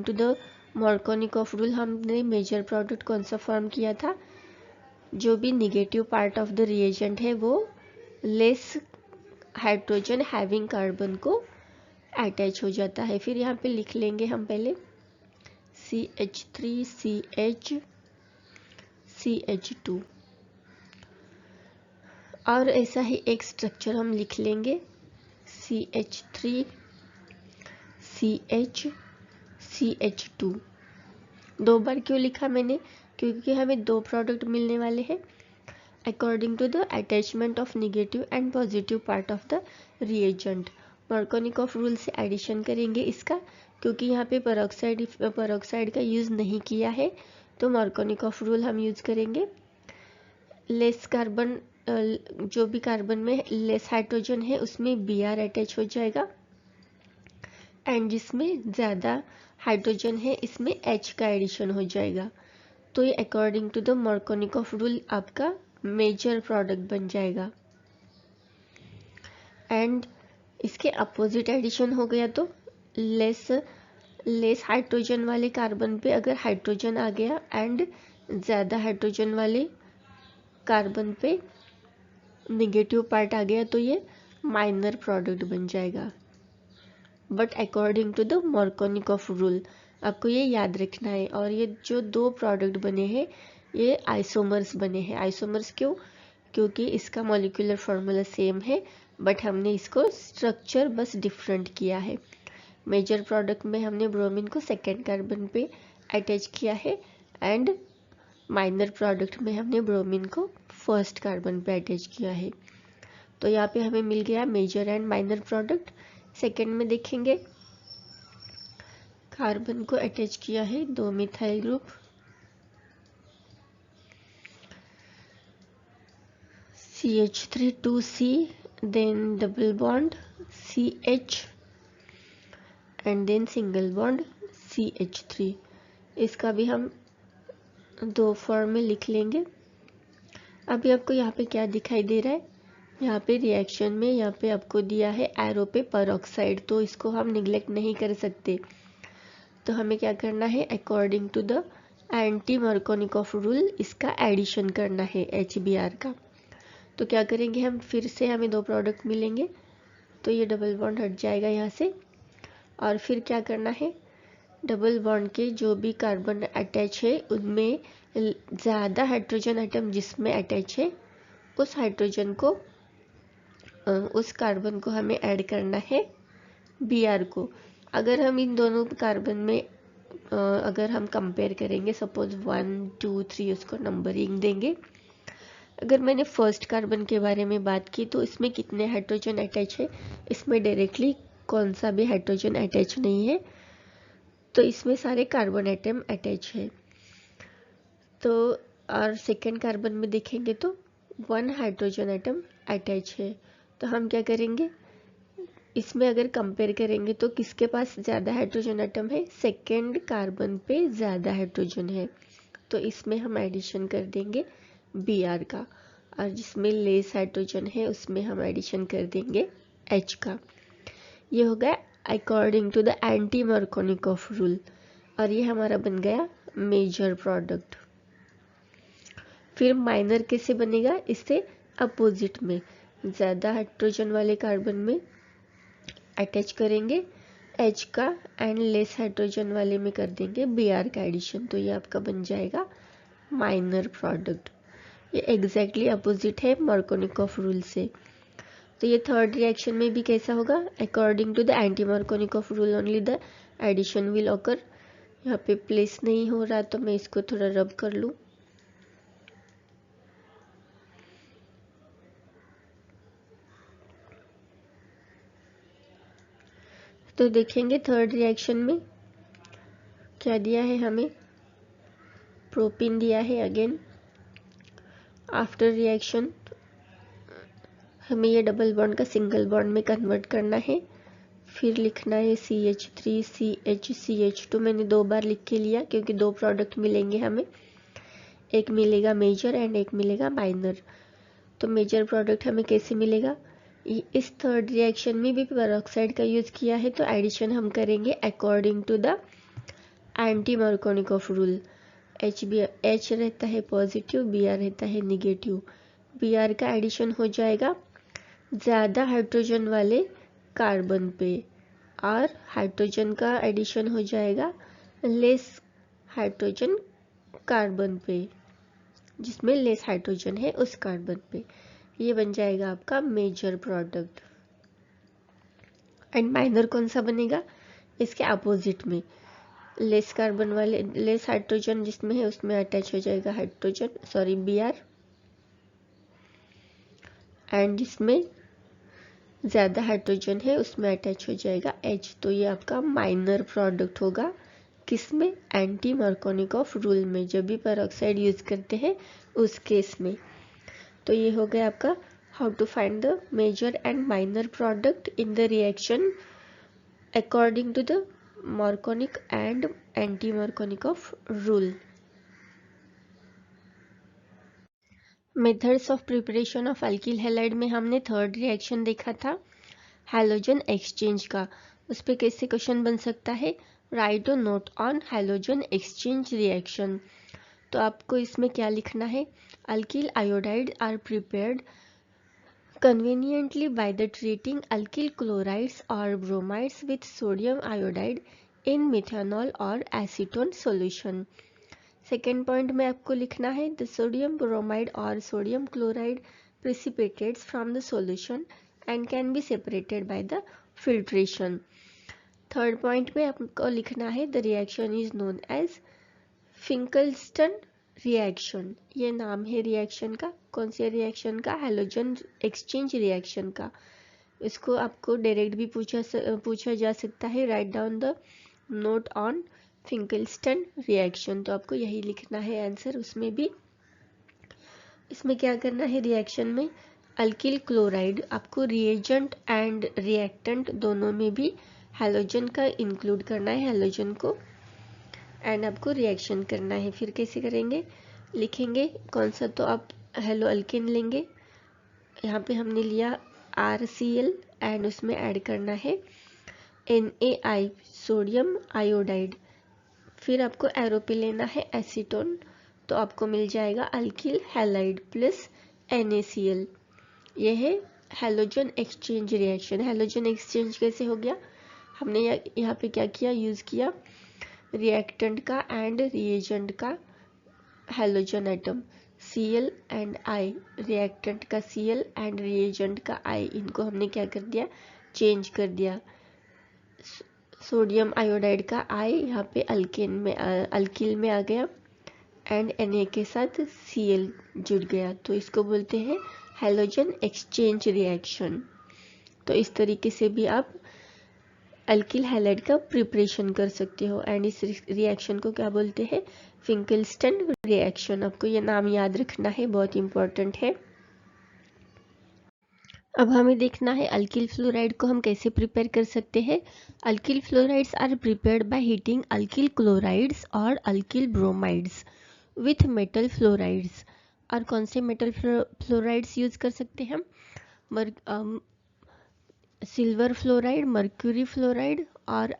to the Markovnikov rule हमने मेजर प्रोडक्ट कौन सा फॉर्म किया था, जो भी negative part of the reagent है वो लेस हाइड्रोजन हैविंग कार्बन को अटैच हो जाता है। फिर यहाँ पे लिख लेंगे हम पहले CH3 CH CH2, और ऐसा ही एक स्ट्रक्चर हम लिख लेंगे CH3 CH CH2। 2 बार क्यों लिखा मैंने, क्योंकि हमें 2 प्रोडक्ट मिलने वाले हैं according to the attachment of negative and positive part of the reagent. Markovnikov rule से एडिशन करेंगे इसका, क्योंकि यहाँ पे पेरोक्साइड का यूज़ नहीं किया है, तो मार्कोनिकॉफ रूल हम यूज़ करेंगे। लेस कार्बन, जो भी कार्बन में लेस हाइड्रोजन है उसमें Br अटैच हो जाएगा, एंड जिसमें ज़्यादा हाइड्रोजन है इसमें H का एडिशन हो जाएगा। तो ये according to the Markovnikov rule आपका मेजर प्रोडक्ट बन जाएगा, एंड इसके अपोजिट एडिशन हो गया तो लेस हाइड्रोजन वाले कार्बन पे अगर हाइड्रोजन आ गया एंड ज़्यादा हाइड्रोजन वाले कार्बन पे नेगेटिव पार्ट आ गया तो ये माइनर प्रोडक्ट बन जाएगा, but according to the Markovnikov rule. आपको ये याद रखना है। और ये जो दो प्रोडक्ट बने हैं ये आइसोमर्स बने हैं। आइसोमर्स क्यों? क्योंकि इसका मॉलिक्यूलर फार्मूला सेम है बट हमने इसको स्ट्रक्चर बस डिफरेंट किया है। मेजर प्रोडक्ट में हमने ब्रोमीन को सेकेंड कार्बन पे अटैच किया है एंड माइनर प्रोडक्ट में हमने ब्रोमीन को फर्स्ट कार्बन पे अटैच किया है। तो यहाँ पे हमें मिल गया major and minor product. Second में देखेंगे कार्बन को अटैच किया है दो methyl group, CH3 2C, then double bond CH and then single bond CH3। इसका भी हम दो फॉर्म में लिख लेंगे। अभी आपको यहाँ पे क्या दिखाई दे रहा है? यहाँ पे रिएक्शन में यहाँ पे आपको दिया है एरो पे परऑक्साइड, तो इसको हम निगलेक्ट नहीं कर सकते। तो हमें क्या करना है? According to the anti Markovnikov rule इसका एडिशन करना है HBr का। तो क्या करेंगे हम? फिर से हमें दो प्रोडक्ट मिलेंगे तो ये डबल बॉन्ड हट जाएगा यहाँ से। और फिर क्या करना है? डबल बॉन्ड के जो भी कार्बन अटैच है उनमें ज़्यादा हाइड्रोजन एटम जिसमें अटैच है उस हाइड्रोजन को उस कार्बन को हमें ऐड करना है Br को। अगर हम इन दोनों कार्बन में अगर हम कंपेयर करेंगे, सपोज 1 2 3 उसको नंबरिंग देंगे। अगर मैंने फर्स्ट कार्बन के बारे में बात की तो इसमें कितने हाइड्रोजन अटैच है? इसमें डायरेक्टली कौन सा भी हाइड्रोजन अटैच नहीं है, तो इसमें सारे कार्बन एटम अटैच है। तो और सेकेंड कार्बन में देखेंगे तो 1 हाइड्रोजन एटम अटैच है। तो हम क्या करेंगे? इसमें अगर कंपेयर करेंगे तो किसके पास ज़्यादा हाइड्रोजन एटम है? सेकेंड कार्बन पे ज़्यादा हाइड्रोजन है, तो इसमें हम एडिशन कर देंगे Br का। और जिसमें लेस हाइड्रोजन है उसमें हम एडिशन कर देंगे H का। ये हो गया according to the anti Markovnikov rule, और ये हमारा बन गया मेजर प्रोडक्ट। फिर माइनर कैसे बनेगा? इससे अपोजिट में ज़्यादा हाइड्रोजन वाले कार्बन में अटैच करेंगे H का एंड लेस हाइड्रोजन वाले में कर देंगे Br का एडिशन, तो ये आपका बन जाएगा माइनर प्रोडक्ट। ये एग्जैक्टली अपोजिट है मार्कोनिकॉफ रूल से। तो ये थर्ड रिएक्शन में भी कैसा होगा? According to the anti Markovnikov rule only the addition will occur. यहाँ पे प्लेस नहीं हो रहा तो मैं इसको थोड़ा रब कर लूँ। तो देखेंगे थर्ड रिएक्शन में क्या दिया है हमें? प्रोपीन दिया है। अगेन आफ्टर रिएक्शन हमें ये डबल बॉन्ड का सिंगल बॉन्ड में कन्वर्ट करना है। फिर लिखना है CH3 CH CH2। मैंने दो बार लिख के लिया क्योंकि दो प्रोडक्ट मिलेंगे हमें, एक मिलेगा मेजर एंड एक मिलेगा माइनर। तो मेजर प्रोडक्ट हमें कैसे मिलेगा? इस थर्ड रिएक्शन में भी पेरोक्साइड का यूज़ किया है, तो एडिशन हम करेंगे according to the anti Markovnikov rule. H रहता है पॉजिटिव, Br रहता है निगेटिव। Br का एडिशन हो जाएगा ज़्यादा हाइड्रोजन वाले कार्बन पे, और हाइड्रोजन का एडिशन हो जाएगा लेस हाइड्रोजन कार्बन पे, जिसमें लेस हाइड्रोजन है उस कार्बन पे। ये बन जाएगा आपका मेजर प्रोडक्ट। एंड माइनर कौन सा बनेगा? इसके अपोजिट में लेस कार्बन वाले, लेस हाइड्रोजन जिसमें है उसमें अटैच हो जाएगा हाइड्रोजन Br, एंड जिसमें ज़्यादा हाइड्रोजन है उसमें अटैच हो जाएगा H। तो ये आपका माइनर प्रोडक्ट होगा किसमें? एंटी मार्कोनिकॉफ रूल में, जब भी पेरोक्साइड यूज़ करते हैं उस केस में। तो ये हो गया आपका how to find the major and minor product in the reaction according to the Markovnikov and anti Markovnikov rule. Methods of preparation of alkyl halide में हमने थर्ड रिएक्शन देखा था हैलोजन एक्सचेंज का। उस पर कैसे क्वेश्चन बन सकता है? Write a note on halogen exchange reaction. तो आपको इसमें क्या लिखना है? Alkyl iodide are prepared conveniently by the treating alkyl chlorides or bromides with sodium iodide in methanol और एसीटोन सॉल्यूशन। सेकेंड पॉइंट में आपको लिखना है द सोडियम ब्रोमाइड और sodium chloride precipitates from the solution and can be separated by the filtration। Third point में आपको लिखना है the reaction is known as Finkelstein reaction. ये नाम है रिएक्शन का। कौन से रिएक्शन का? हैलोजन एक्सचेंज रिएक्शन का। इसको आपको डायरेक्ट भी पूछा जा सकता है। Write down the note on Finkelstein reaction. तो आपको यही लिखना है आंसर उसमें भी। इसमें क्या करना है रिएक्शन में? अल्किल क्लोराइड, आपको रिएजेंट एंड रिएक्टेंट दोनों में भी हैलोजन का इंक्लूड करना है, हैलोजन को, एंड आपको रिएक्शन करना है। फिर कैसे करेंगे? लिखेंगे कौन सा? तो आप हेलो अल्किन लेंगे। यहाँ पे हमने लिया RCl एंड उसमें ऐड करना है NaI, सोडियम आयोडाइड। फिर आपको एरो पे लेना है एसीटोन, तो आपको मिल जाएगा अल्किल हैलाइड प्लस NaCl। यह है halogen exchange reaction. Halogen exchange कैसे हो गया? हमने यहाँ पे क्या किया? यूज़ किया रिएक्टेंट का एंड रिएजेंट का halogen atom, Cl and I, reactant का Cl एंड रिएजेंट का I, इनको हमने क्या कर दिया? चेंज कर दिया। सोडियम आयोडाइड का I यहाँ पे अल्किल में आ गया एंड Na के साथ Cl जुड़ गया, तो इसको बोलते हैं हैलोजन एक्सचेंज रिएक्शन। तो इस तरीके से भी आप अल्किल हैलाइड का प्रिपरेशन कर सकते हो एंड इस रिएक्शन को क्या बोलते हैं? फिंकलस्टन रिएक्शन। आपको ये नाम याद रखना है, बहुत इंपॉर्टेंट है। अब हमें देखना है अल्किल फ्लोराइड को हम कैसे प्रिपेयर कर सकते हैं। Alkyl fluorides are prepared by heating alkyl chlorides और alkyl bromides with metal fluorides. और कौन से मेटल फ्लोराइड्स यूज कर सकते हैं हम? सिल्वर फ्लोराइड, मर्क्यूरी फ्लोराइड और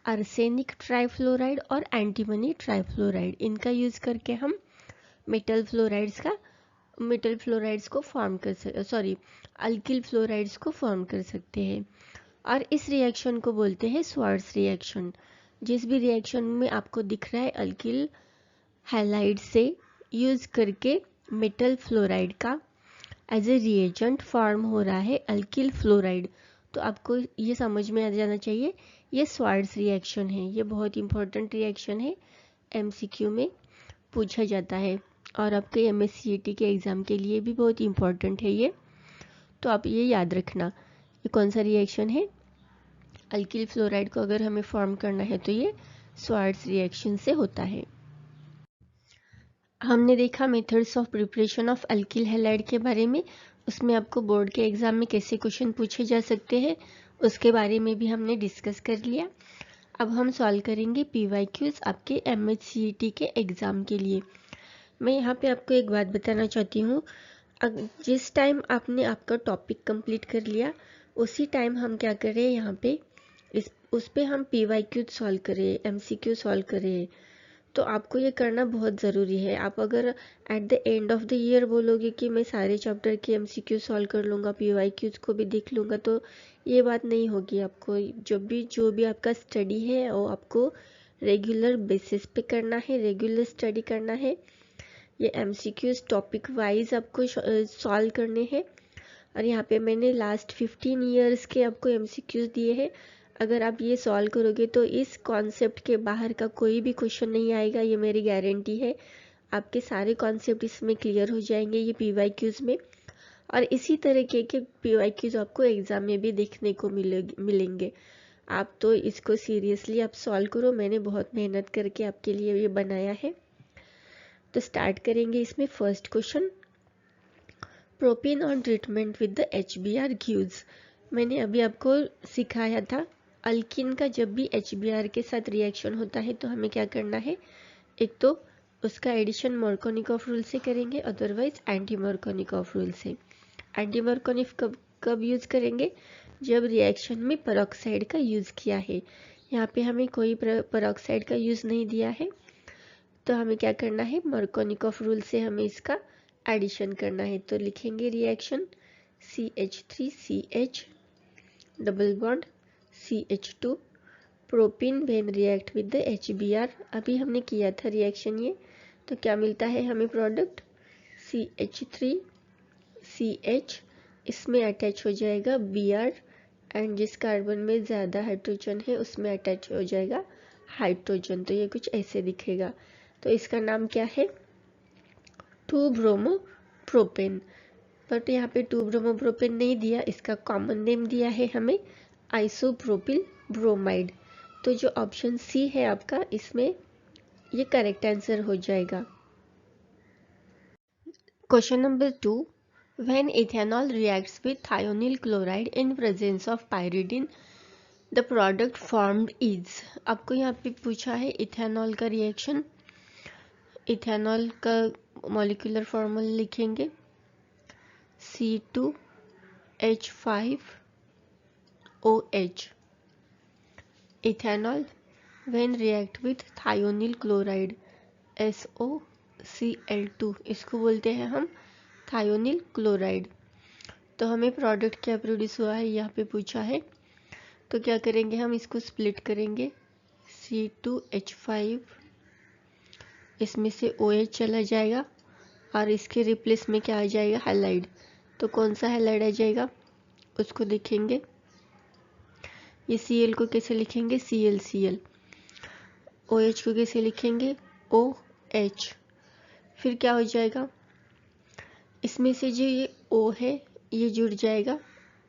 आर्सेनिक ट्राइफ्लोराइड और एंटीमनी ट्राइफ्लोराइड, इनका यूज करके हम मेटल फ्लोराइड्स को फॉर्म अल्किल फ्लोराइड्स को फॉर्म कर सकते हैं। और इस रिएक्शन को बोलते हैं स्वार्ट्ज रिएक्शन। जिस भी रिएक्शन में आपको दिख रहा है अल्किल हैलाइड से यूज करके मेटल फ्लोराइड का एज ए रिएजेंट फॉर्म हो रहा है अल्किल फ्लोराइड, तो आपको ये समझ में आ जाना चाहिए ये स्वार्ट्ज रिएक्शन है। ये बहुत इंपॉर्टेंट रिएक्शन है, MCQ में पूछा जाता है और आपके MSCET के एग्ज़ाम के लिए भी बहुत इंपॉर्टेंट है ये। तो आप ये याद रखना ये कौन सा रिएक्शन है। अल्किल फ्लोराइड को अगर हमें फॉर्म करना है तो ये स्वार्ट्ज रिएक्शन से होता है। हमने देखा methods of preparation of alkyl halide के बारे में। उसमें आपको बोर्ड के एग्ज़ाम में कैसे क्वेश्चन पूछे जा सकते हैं उसके बारे में भी हमने डिस्कस कर लिया। अब हम सॉल्व करेंगे PYQs आपके MHCET के एग्ज़ाम के लिए। मैं यहाँ पे आपको एक बात बताना चाहती हूँ, जिस टाइम आपने आपका टॉपिक कंप्लीट कर लिया उसी टाइम हम क्या करें यहाँ पे उस पे हम PYQ सॉल्व करें, MCQ सॉल्व करें। तो आपको ये करना बहुत ज़रूरी है। आप अगर at the end of the year बोलोगे कि मैं सारे चैप्टर के MCQ सॉल्व कर लूँगा, PYQs को भी देख लूँगा, तो ये बात नहीं होगी। आपको जो भी आपका स्टडी है वो आपको रेगुलर बेसिस पे करना है, रेगुलर स्टडी करना है। ये MCQs टॉपिक वाइज आपको सॉल्व करने हैं। और यहाँ पे मैंने लास्ट 15 ईयर्स के आपको MCQs दिए हैं। अगर आप ये सॉल्व करोगे तो इस कॉन्सेप्ट के बाहर का कोई भी क्वेश्चन नहीं आएगा, ये मेरी गारंटी है। आपके सारे कॉन्सेप्ट इसमें क्लियर हो जाएंगे ये PYQs में। और इसी तरीके के PYQs आपको एग्ज़ाम में भी देखने को मिलेंगे। आप तो इसको सीरियसली आप सॉल्व करो, मैंने बहुत मेहनत करके आपके लिए ये बनाया है। तो स्टार्ट करेंगे इसमें first question, propane on treatment with the HBr घ्यूज। मैंने अभी आपको सिखाया था अल्किन का जब भी HBr के साथ रिएक्शन होता है तो हमें क्या करना है, एक तो उसका एडिशन मार्कोनिकॉफ रूल से करेंगे, अदरवाइज एंटी मार्कोनिकॉफ रूल से। एंटी मार्कोनिक कब यूज़ करेंगे? जब रिएक्शन में पेरोक्साइड का यूज़ किया है। यहाँ पे हमें कोई पेरोक्साइड का यूज़ नहीं दिया है, तो हमें क्या करना है, मार्कोनिकॉफ रूल से हमें इसका एडिशन करना है। तो लिखेंगे reaction CH3CH double bond CH2 propyne when react with the HBr। अभी हमने किया था रिएक्शन ये, तो क्या मिलता है हमें प्रोडक्ट CH3CH, इसमें अटैच हो जाएगा Br एंड जिस कार्बन में ज़्यादा हाइड्रोजन है उसमें अटैच हो जाएगा हाइड्रोजन। तो ये कुछ ऐसे दिखेगा। तो इसका नाम क्या है? 2-ब्रोमो-प्रोपेन। बट यहाँ पे 2-ब्रोमो-प्रोपेन नहीं दिया, इसका कॉमन नेम दिया है हमें आइसोप्रोपिल ब्रोमाइड। तो जो ऑप्शन सी है आपका, इसमें ये करेक्ट आंसर हो जाएगा। Question number 2, when ethanol reacts with thionyl chloride in presence of pyridine the product formed is. आपको यहाँ पे पूछा है इथेनॉल का रिएक्शन। इथेनॉल का मॉलिक्यूलर फॉर्मूला लिखेंगे C2H5OH। Ethanol when react with thionyl chloride SOCl2, इसको बोलते हैं हम थायोनिल क्लोराइड। तो हमें प्रोडक्ट क्या प्रोड्यूस हुआ है यहाँ पे पूछा है। तो क्या करेंगे, हम इसको स्प्लिट करेंगे। C2H5, इसमें से OH चला जाएगा और इसके रिप्लेस में क्या आ जाएगा, हैलाइड। तो कौन सा हैलाइड आ जाएगा उसको देखेंगे। ये Cl को कैसे लिखेंगे, ClCl। OH को कैसे लिखेंगे, OH। फिर क्या हो जाएगा, इसमें से जो ये O है ये जुड़ जाएगा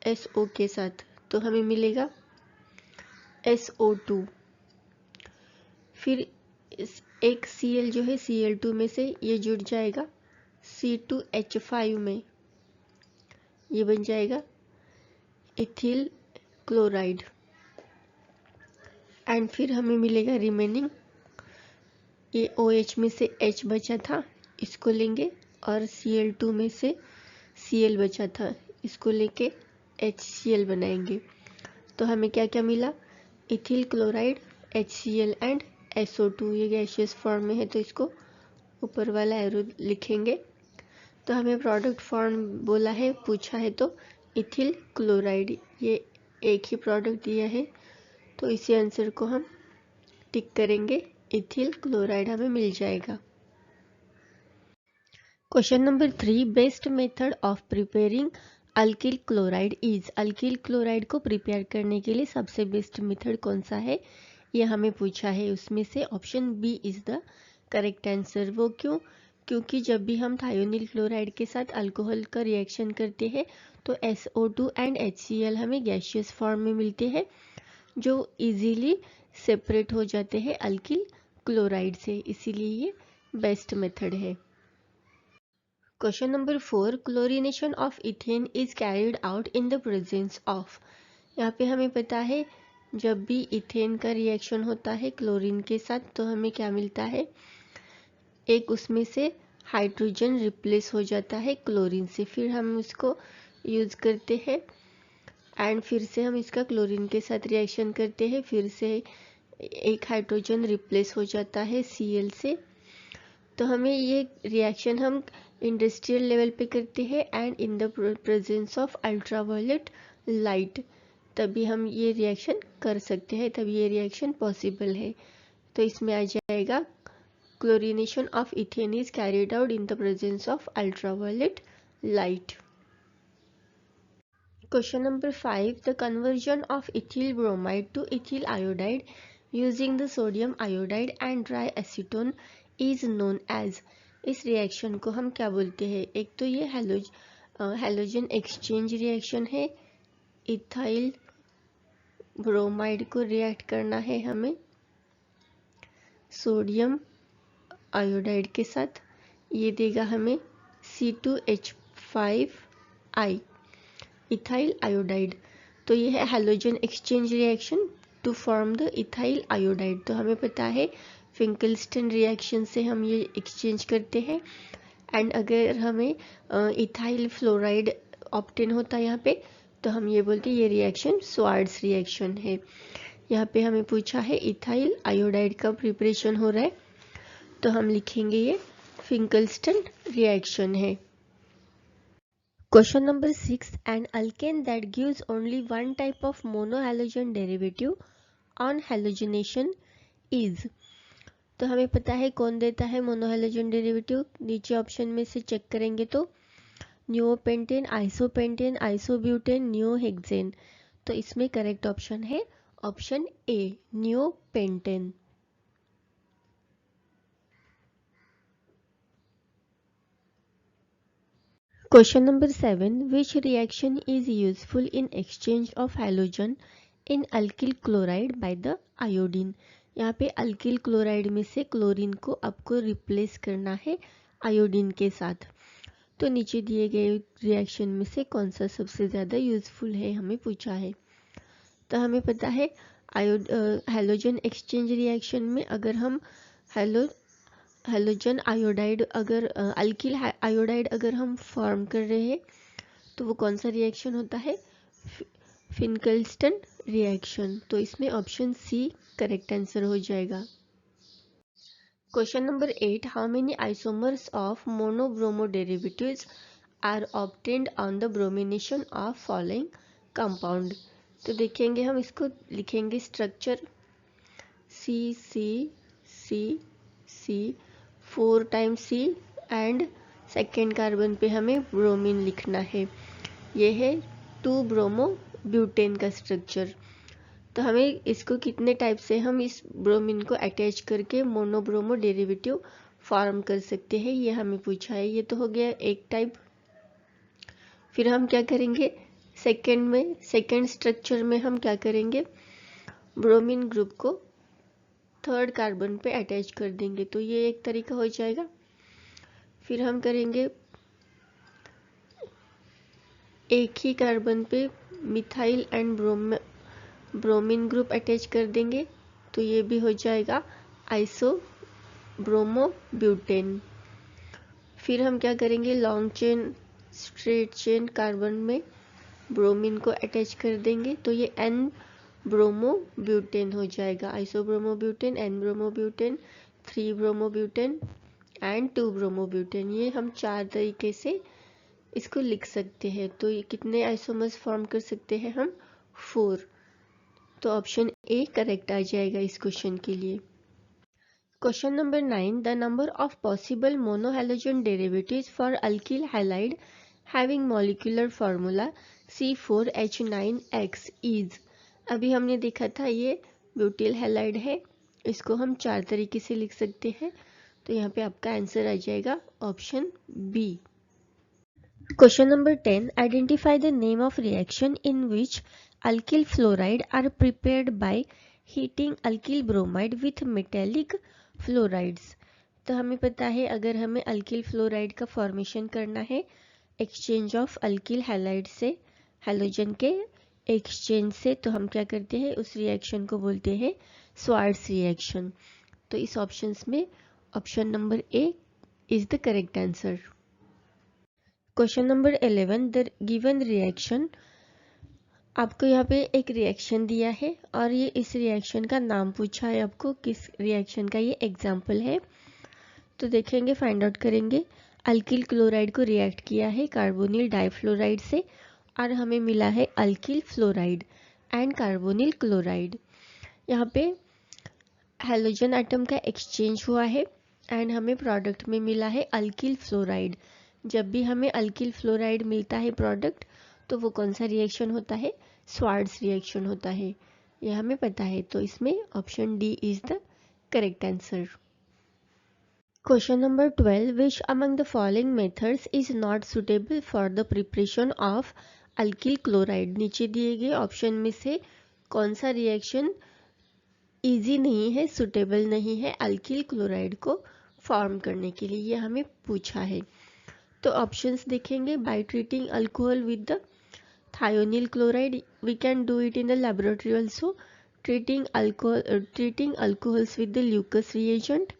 SO के साथ, तो हमें मिलेगा SO2। फिर एक Cl जो है Cl2 में से ये जुड़ जाएगा C2H5 में, ये बन जाएगा इथिल क्लोराइड। एंड फिर हमें मिलेगा रिमेनिंग, ये OH में से H बचा था इसको लेंगे, और Cl2 में से Cl बचा था इसको लेके HCl बनाएंगे। तो हमें क्या क्या मिला, ethyl chloride, HCl and SO2। ये गैसियस फॉर्म में है तो इसको ऊपर वाला एरो लिखेंगे। तो हमें प्रोडक्ट फॉर्म बोला है, पूछा है तो इथिल क्लोराइड, ये एक ही प्रोडक्ट दिया है तो इसी आंसर को हम टिक करेंगे, इथिल क्लोराइड हमें मिल जाएगा। Question number 3, best method of preparing alkyl chloride is. Alkyl chloride को प्रिपेयर करने के लिए सबसे बेस्ट मेथड कौन सा है, ये हमें पूछा है। उसमें से option B is the correct answer. वो क्यों? क्योंकि जब भी हम थायोनिल क्लोराइड के साथ अल्कोहल का रिएक्शन करते हैं तो SO2 एंड HCl हमें गैसियस फॉर्म में मिलते हैं जो इजीली सेपरेट हो जाते हैं अल्किल क्लोराइड से, इसीलिए ये बेस्ट मेथड है। Question number 4, chlorination of ethane is carried out in the presence of. यहाँ पे हमें पता है जब भी इथेन का रिएक्शन होता है क्लोरीन के साथ तो हमें क्या मिलता है, एक उसमें से हाइड्रोजन रिप्लेस हो जाता है क्लोरीन से, फिर हम उसको यूज करते हैं एंड फिर से हम इसका क्लोरीन के साथ रिएक्शन करते हैं, फिर से एक हाइड्रोजन रिप्लेस हो जाता है Cl से। तो हमें ये रिएक्शन हम इंडस्ट्रियल लेवल पे करते हैं and in the presence of ultraviolet light, तभी हम ये रिएक्शन कर सकते हैं, तभी ये रिएक्शन पॉसिबल है। तो इसमें आ जाएगा chlorination of ethane is carried out in the presence of ultraviolet light. Question number 5, the conversion of ethyl bromide to ethyl iodide using the sodium iodide and dry acetone is known as। इस reaction को हम क्या बोलते हैं? एक तो ये halogen exchange reaction है, इथाइल ब्रोमाइड को रिएक्ट करना है हमें सोडियम आयोडाइड के साथ, ये देगा हमें C2H5I इथाइल आयोडाइड। तो ये है halogen exchange reaction to form the ethyl iodide. तो हमें पता है फिंकलस्टन रिएक्शन से हम ये एक्सचेंज करते हैं एंड अगर हमें इथाइल फ्लोराइड ऑब्टेन होता है यहाँ पे तो हम ये बोलते हैं ये रिएक्शन स्वार्ट्स रिएक्शन है। यहाँ पे हमें पूछा है इथाइल आयोडाइड का प्रिपरेशन हो रहा है तो हम लिखेंगे ये फिंकलस्टन रिएक्शन है। Question number 6, an alkane that gives only one type of monohalogen derivative on halogenation is. तो हमें पता है कौन देता है मोनोहेलोजन डेरिवेटिव, नीचे ऑप्शन में से चेक करेंगे तो न्यूओपेंटेन, आइसोपेंटेन, आइसोब्यूटेन, न्यूओहेक्सेन। तो इसमें करेक्ट ऑप्शन है option A, न्यूओपेंटेन। Question number 7. Which reaction is useful in exchange of halogen in alkyl chloride by the iodine? यहाँ पे अल्किल क्लोराइड में से क्लोरीन को आपको रिप्लेस करना है आयोडीन के साथ। तो नीचे दिए गए रिएक्शन में से कौन सा सबसे ज़्यादा यूजफुल है हमें पूछा है। तो हमें पता है हैलोजन एक्सचेंज रिएक्शन में अगर हम हैलोजन आयोडाइड अगर अल्किल आयोडाइड अगर हम फॉर्म कर रहे हैं तो वो कौन सा रिएक्शन होता है, फिनकल्स्टन रिएक्शन। तो इसमें ऑप्शन सी करेक्ट आंसर हो जाएगा। Question number 8. How many isomers of monobromo derivatives are obtained on the bromination of following compound. तो देखेंगे हम इसको लिखेंगे structure C C C C 4 times C and second carbon पे हमें ब्रोमीन लिखना है। ये है 2 ब्रोमो ब्यूटेन का स्ट्रक्चर। तो हमें इसको कितने टाइप से हम इस ब्रोमीन को अटैच करके मोनोब्रोमो डेरिवेटिव फॉर्म कर सकते हैं, ये हमें पूछा है। ये तो हो गया एक टाइप। फिर हम क्या करेंगे सेकेंड स्ट्रक्चर में हम क्या करेंगे, ब्रोमीन ग्रुप को 3rd कार्बन पे अटैच कर देंगे, तो ये एक तरीका हो जाएगा। फिर हम करेंगे एक ही कार्बन पे methyl and bromine group attach कर देंगे, तो ये भी हो जाएगा आइसो ब्रोमो ब्यूटेन। फिर हम क्या करेंगे, long chain straight chain carbon में ब्रोमीन को अटैच कर देंगे, तो ये एन ब्रोमो ब्यूटेन हो जाएगा। Iso bromo butane, n bromo butane, 3 bromo butane and 2 bromo butane. ये हम 4 तरीके से इसको लिख सकते हैं। तो ये कितने आइसोमर्स फॉर्म कर सकते हैं हम, 4। तो ऑप्शन ए करेक्ट आ जाएगा इस क्वेश्चन के लिए। Question number 9. The number of possible monohalogen derivatives for alkyl halide having molecular formula C4H9X is. अभी हमने देखा था ये ब्यूटिल हैलाइड है, इसको हम 4 तरीके से लिख सकते हैं। तो यहाँ पे आपका आंसर आ जाएगा option B. Question number 10. Identify the name of reaction in which alkyl fluoride are prepared by heating alkyl bromide with metallic fluorides. तो हमें पता है अगर हमें अल्किल फ्लोराइड का फॉर्मेशन करना है एक्सचेंज ऑफ अल्किल हैलाइड से, हैलोजन के एक्सचेंज से, तो हम क्या करते हैं, उस रिएक्शन को बोलते हैं स्वार्ट्स रिएक्शन। तो इस ऑप्शंस में option number A is the correct answer. Question number 11. The given reaction, आपको यहाँ पे एक रिएक्शन दिया है और ये इस रिएक्शन का नाम पूछा है आपको, किस रिएक्शन का ये एग्जाम्पल है। तो देखेंगे, फाइंड आउट करेंगे। अल्किल क्लोराइड को रिएक्ट किया है कार्बोनिल डाइफ्लोराइड से और हमें मिला है alkyl fluoride and carbonyl chloride. यहाँ पे हैलोजन एटम का एक्सचेंज हुआ है एंड हमें प्रोडक्ट में मिला है अल्किल फ्लोराइड। जब भी हमें अल्किल फ्लोराइड मिलता है प्रोडक्ट, तो वो कौन सा रिएक्शन होता है, स्वार्ट्स रिएक्शन होता है, ये हमें पता है। तो इसमें option D is the correct answer. Question number 12. Which among the following methods is not suitable for the preparation of alkyl chloride. नीचे दिए गए ऑप्शन में से कौन सा रिएक्शन इजी नहीं है, सुटेबल नहीं है अल्किल क्लोराइड को फॉर्म करने के लिए, ये हमें पूछा है। तो ऑप्शंस देखेंगे, by treating alcohol with the thionyl chloride, we can do it in the laboratory also. Treating alcohols with the Lucas reagent.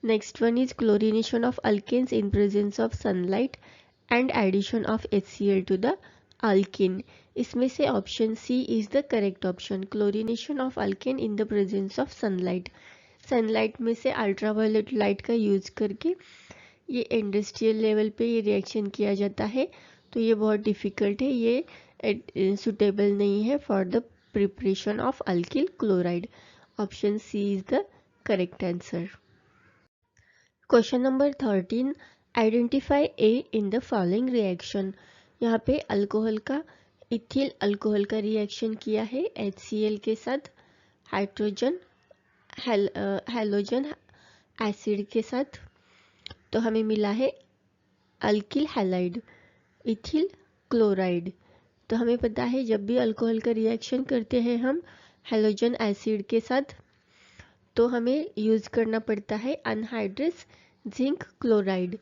Next one is chlorination of alkanes in presence of sunlight and addition of HCl to the alkene. इसमें से option C is the correct option, chlorination of alkane in the presence of sunlight. Sunlight में से ultraviolet light का use करके ये industrial level पे ये reaction किया जाता है, तो ये बहुत डिफ़िकल्ट है, ये सुटेबल नहीं है for the preparation of alkyl chloride. Option C is the correct answer. Question number 13. Identify A in the following reaction. यहाँ पे अल्कोहल का इथिल अल्कोहल का रिएक्शन किया है HCl के साथ हाइड्रोजन हैलोजन एसिड के साथ, तो हमें मिला है अल्किल हैलाइड इथिल क्लोराइड। तो हमें पता है जब भी अल्कोहल का रिएक्शन करते हैं हम हैलोजन एसिड के साथ, तो हमें यूज़ करना पड़ता है अनहाइड्रस जिंक क्लोराइड।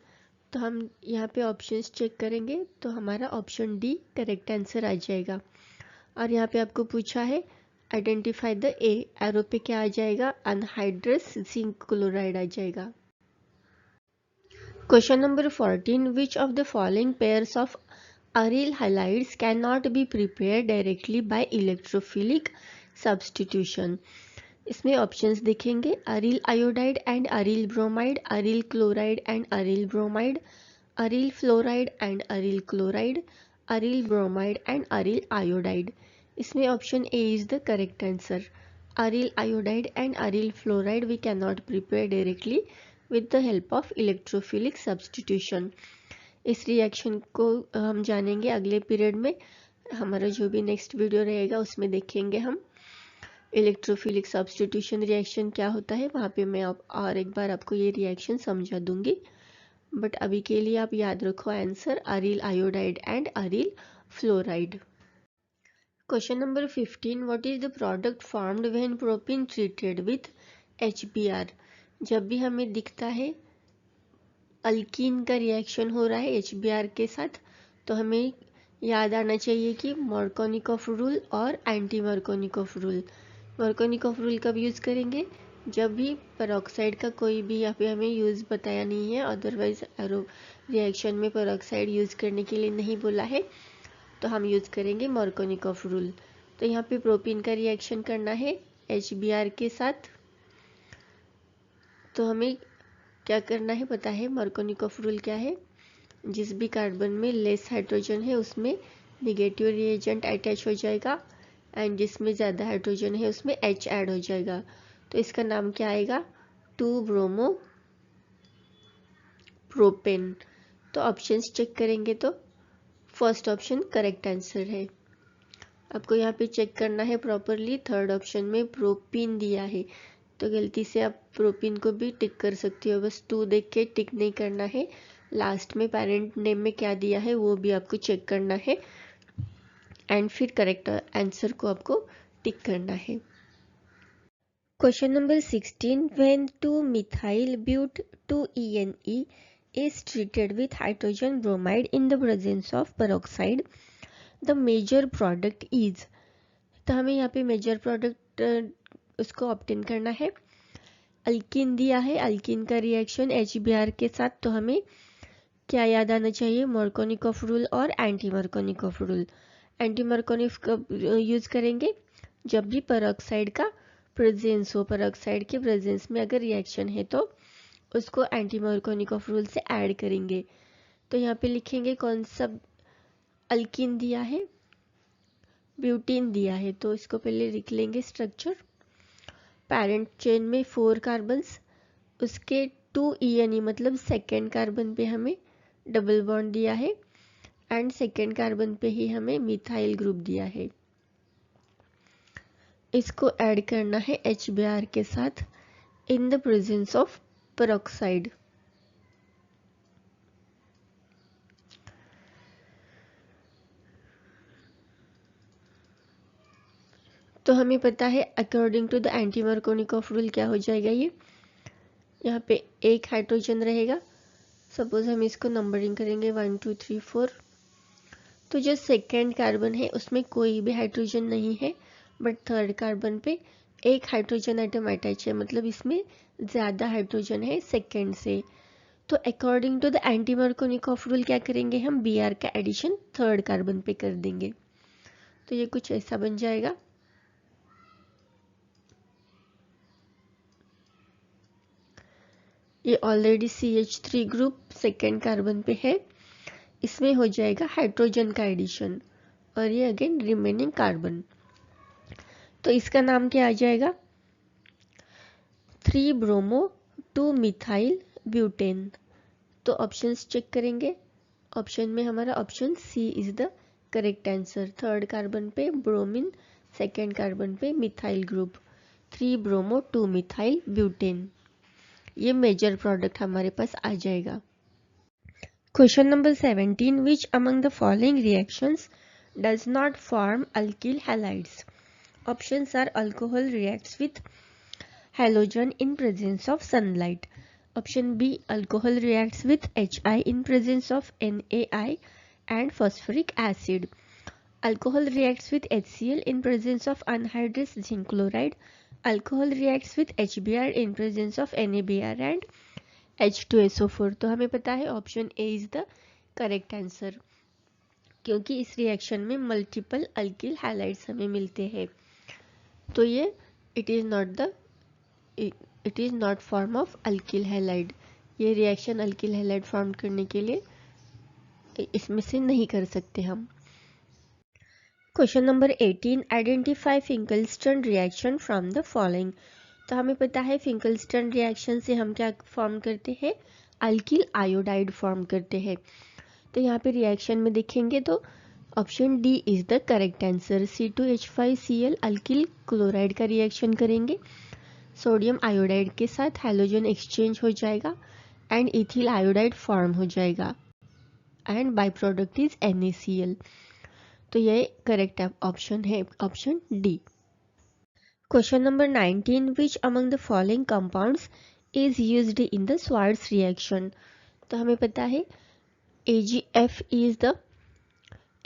तो हम यहाँ पे ऑप्शंस चेक करेंगे तो हमारा ऑप्शन डी करेक्ट आंसर आ जाएगा। और यहाँ पे आपको पूछा है आइडेंटिफाई द ए, एरो पे क्या आ जाएगा, अनहाइड्रस जिंक क्लोराइड आ जाएगा। Question number 14. Which of the following pairs of aryl halides cannot be prepared directly by electrophilic substitution. इसमें ऑप्शंस देखेंगे aryl iodide and aryl bromide, aryl chloride and aryl bromide, aryl fluoride and aryl chloride, aryl bromide and aryl iodide. इसमें option A is the correct answer. Aryl iodide and aryl fluoride we can not prepare directly with the help of electrophilic substitution. इस reaction को हम जानेंगे अगले period में, हमारा जो भी नेक्स्ट वीडियो रहेगा उसमें देखेंगे हम इलेक्ट्रोफिलिक सब्सटीट्यूशन रिएक्शन क्या होता है। वहाँ पे मैं और एक बार आपको ये रिएक्शन समझा दूंगी, बट अभी के लिए आप याद रखो answer aryl iodide and aryl fluoride. Question number 15. What is the product formed when propene treated with HBr। जब भी हमें दिखता है अल्कीन का रिएक्शन हो रहा है HBr के साथ, तो हमें याद आना चाहिए कि मार्कोनिकॉफ रूल और anti Markovnikov rule. Markovnikov rule कब यूज़ करेंगे, जब भी पेरोक्साइड का कोई भी यहाँ पे हमें यूज़ बताया नहीं है, अदरवाइज एरो रिएक्शन में पेरोक्साइड यूज़ करने के लिए नहीं बोला है, तो हम यूज़ करेंगे मार्कोनिकॉफ रूल। तो यहाँ पे प्रोपीन का रिएक्शन करना है HBr के साथ, तो हमें क्या करना है पता है। मार्कोनिकॉफ रूल क्या है, जिस भी कार्बन में लेस हाइड्रोजन है उसमें निगेटिव रिएजेंट अटैच हो जाएगा एंड जिसमें ज़्यादा हाइड्रोजन है उसमें H ऐड हो जाएगा, तो इसका नाम क्या आएगा, 2 ब्रोमो प्रोपेन। तो ऑप्शंस चेक करेंगे तो फर्स्ट ऑप्शन करेक्ट आंसर है। आपको यहाँ पे चेक करना है प्रॉपरली, थर्ड ऑप्शन में प्रोपीन दिया है, तो गलती से आप प्रोपीन को भी टिक कर सकती हो, बस 2 देख के टिक नहीं करना है। लास्ट में पेरेंट नेम में क्या दिया है वो भी आपको चेक करना है एंड फिर करेक्ट आंसर को आपको टिक करना है। Question number 16. When 2-methyl but 2-ene is treated with hydrogen bromide in the presence of peroxide, the major product is। तो हमें यहाँ पे मेजर प्रोडक्ट उसको ऑब्टेन करना है। अल्किन दिया है, अल्किन का रिएक्शन HBr के साथ, तो हमें क्या याद आना चाहिए, मार्कोनिकॉफ रूल और anti Markovnikov rule. Anti Markovnikov कब यूज़ करेंगे, जब भी पेरोक्साइड का प्रेजेंस हो, पेरोक्साइड के प्रेजेंस में अगर रिएक्शन है तो उसको एंटी मार्कोनिकॉफ रूल से ऐड करेंगे। तो यहाँ पे लिखेंगे कौन सा अल्किन दिया है, ब्यूटीन दिया है, तो इसको पहले लिख लेंगे स्ट्रक्चर। पेरेंट चेन में 4 कार्बन्स, उसके 2-ene मतलब सेकेंड कार्बन पे हमें डबल बॉन्ड दिया है एंड सेकेंड कार्बन पे ही हमें मिथाइल ग्रुप दिया है। इसको ऐड करना है HBr के साथ in the presence of peroxide. तो हमें पता है according to the anti Markovnikov rule क्या हो जाएगा, ये यहाँ पे एक हाइड्रोजन रहेगा, सपोज हम इसको नंबरिंग करेंगे 1 2 3 4, तो जो सेकेंड कार्बन है उसमें कोई भी हाइड्रोजन नहीं है, बट थर्ड कार्बन पे एक हाइड्रोजन एटम अटैच है, मतलब इसमें ज़्यादा हाइड्रोजन है सेकेंड से। तो according to the anti Markovnikov rule क्या करेंगे हम, Br का एडिशन थर्ड कार्बन पे कर देंगे, तो ये कुछ ऐसा बन जाएगा। ये already CH3 group second carbon पे है, इसमें हो जाएगा हाइड्रोजन का एडिशन और ये अगेन रिमेनिंग कार्बन। तो इसका नाम क्या आ जाएगा, 3 ब्रोमो 2 मिथाइल ब्यूटेन। तो ऑप्शंस चेक करेंगे, ऑप्शन में हमारा option C is the correct answer. 3rd carbon पे ब्रोमीन, 2nd कार्बन पे methyl group, 3 bromo 2 methyl butane, ये मेजर प्रोडक्ट हमारे पास आ जाएगा। Question number 17, which among the following reactions does not form alkyl halides? Options are alcohol reacts with halogen in presence of sunlight. Option B, alcohol reacts with HI in presence of NaI and phosphoric acid. Alcohol reacts with HCl in presence of anhydrous zinc chloride. Alcohol reacts with HBr in presence of NaBr and H2SO4. तो हमें पता है option A is the correct answer, क्योंकि इस reaction में multiple alkyl halides हमें मिलते हैं। तो ये it is not form of alkyl halide. ये रिएक्शन अल्किल हैलाइड फॉर्म करने के लिए इसमें से नहीं कर सकते हम। Question number 18, identify Finkelstein reaction from the following. तो हमें पता है फिंकलस्टन रिएक्शन से हम क्या फॉर्म करते हैं, अल्किल आयोडाइड फॉर्म करते हैं। तो यहाँ पे रिएक्शन में देखेंगे तो option D is the correct answer. C2H5Cl alkyl chloride का रिएक्शन करेंगे, सोडियम आयोडाइड के साथ हैलोजन एक्सचेंज हो जाएगा एंड इथिल आयोडाइड फॉर्म हो जाएगा and by product is NaCl। तो ये करेक्ट ऑप्शन है, option D. Question number 19, which among the following compounds is used in the Swarts reaction? तो हमें पता है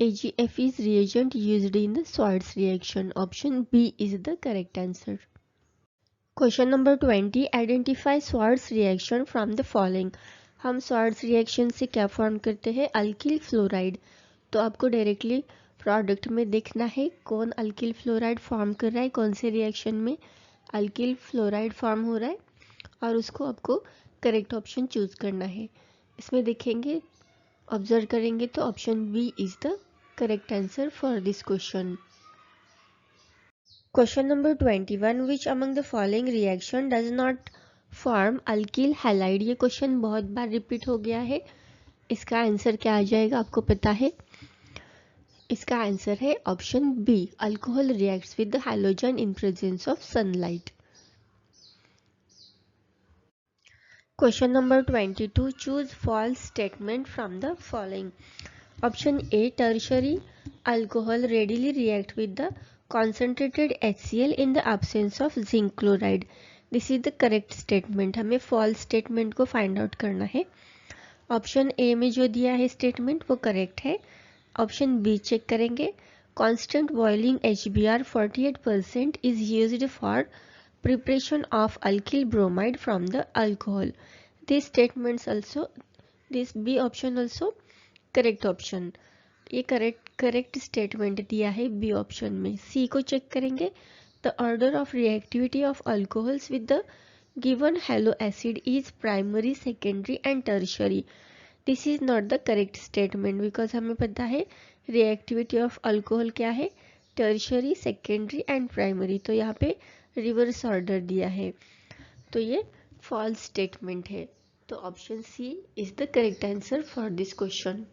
AgF is reagent used in the Swartz reaction. Option B is the correct answer. Question number 20, identify Swartz reaction from the following. हम Swartz reaction से क्या form करते हैं, alkyl fluoride. तो आपको डायरेक्टली प्रोडक्ट में देखना है कौन अल्किल फ्लोराइड फॉर्म कर रहा है, कौन से रिएक्शन में अल्किल फ्लोराइड फॉर्म हो रहा है, और उसको आपको करेक्ट ऑप्शन चूज करना है। इसमें देखेंगे, ऑब्जर्व करेंगे तो option B is the correct answer for this question. Question number 21, which among the following reaction does not form alkyl halide? ये क्वेश्चन बहुत बार रिपीट हो गया है। इसका आंसर क्या आ जाएगा, आपको पता है? इसका आंसर है option B, alcohol reacts with the halogen in presence of sunlight. Question number 22, choose false statement from the following. Option A, tertiary alcohol readily react with the concentrated HCl in the absence of zinc chloride. This is the correct statement. हमें false statement को find out करना है। Option A में जो दिया है statement वो correct है। ऑप्शन बी चेक करेंगे, constant boiling HBr 48% is used for preparation of alkyl bromide from the alcohol. These statements also, this B option also correct option. ये करेक्ट स्टेटमेंट दिया है बी ऑप्शन में। सी को check करेंगे, the order of reactivity of alcohols with the given hello acid is primary, secondary and tertiary. This is not the correct statement, because हमें पता है reactivity of alcohol क्या है, टर्शरी, सेकेंडरी एंड प्राइमरी। तो यहाँ पे reverse order दिया है, तो ये फॉल्स स्टेटमेंट है। तो option C is the correct answer for this question.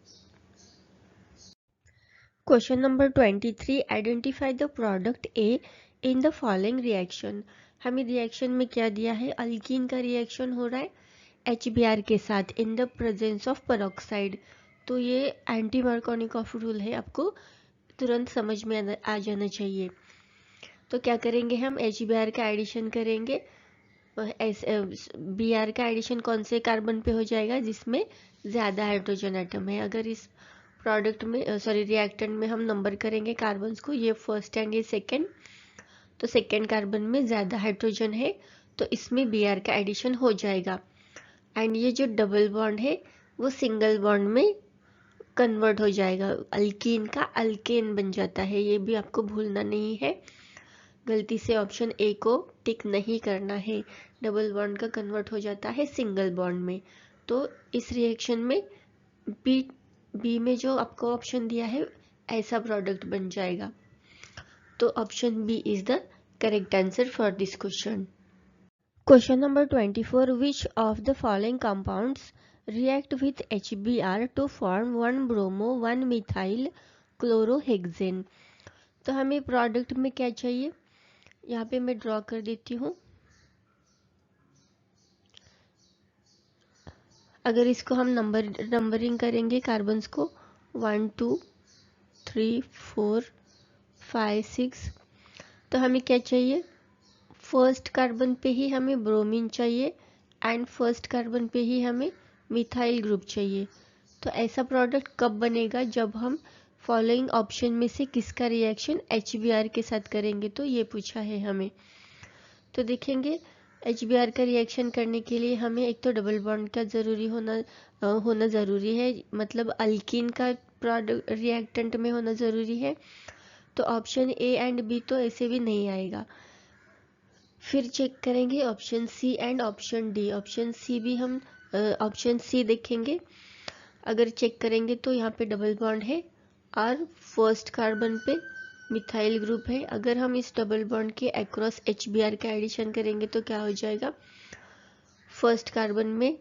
Question number 23, identify the product A in the following reaction. हमें रिएक्शन में क्या दिया है, अल्कीन का रिएक्शन हो रहा है HBr के साथ in the presence of peroxide. तो ये एंटी मार्कोनिकॉफ रूल है, आपको तुरंत समझ में आ जाना चाहिए। तो क्या करेंगे, हम HBr का एडिशन करेंगे, Br का एडिशन कौन से कार्बन पे हो जाएगा, जिसमें ज़्यादा हाइड्रोजन एटम है। अगर इस प्रोडक्ट में रिएक्टेंट में हम नंबर करेंगे कार्बन्स को, ये फर्स्ट एंड ये सेकेंड, तो सेकेंड कार्बन में ज़्यादा हाइड्रोजन है, तो इसमें Br का एडिशन हो जाएगा एंड ये जो डबल बॉन्ड है वो सिंगल बॉन्ड में कन्वर्ट हो जाएगा, अल्कीन का अल्केन बन जाता है। ये भी आपको भूलना नहीं है, गलती से ऑप्शन ए को टिक नहीं करना है। डबल बॉन्ड का कन्वर्ट हो जाता है सिंगल बॉन्ड में। तो इस रिएक्शन में बी में जो आपको ऑप्शन दिया है ऐसा प्रोडक्ट बन जाएगा। तो option B is the correct answer for this question. Question number 24. Which of the following compounds react with HBr to form 1-bromo 1-methyl chlorohexane? तो हमें प्रोडक्ट में क्या चाहिए, यहाँ पे मैं ड्रॉ कर देती हूँ। अगर इसको हम नंबरिंग करेंगे कार्बन्स को 1 2 3 4 5 6, तो हमें क्या चाहिए, फर्स्ट कार्बन पे ही हमें ब्रोमीन चाहिए एंड फर्स्ट कार्बन पे ही हमें मिथाइल ग्रुप चाहिए। तो ऐसा प्रोडक्ट कब बनेगा, जब हम फॉलोइंग ऑप्शन में से किसका रिएक्शन HBr के साथ करेंगे, तो ये पूछा है हमें। तो देखेंगे HBr का रिएक्शन करने के लिए हमें एक तो डबल बॉन्ड का होना ज़रूरी है, मतलब अल्कीन का प्रोडक्ट रिएक्टेंट में होना ज़रूरी है। तो ऑप्शन ए एंड बी तो ऐसे भी नहीं आएगा। फिर चेक करेंगे option C and option D. Option C भी हम ऑप्शन सी देखेंगे, अगर चेक करेंगे तो यहाँ पे डबल बॉन्ड है और फर्स्ट कार्बन पे मिथाइल ग्रुप है। अगर हम इस डबल बॉन्ड के अक्रॉस HBr का एडिशन करेंगे तो क्या हो जाएगा, फर्स्ट कार्बन में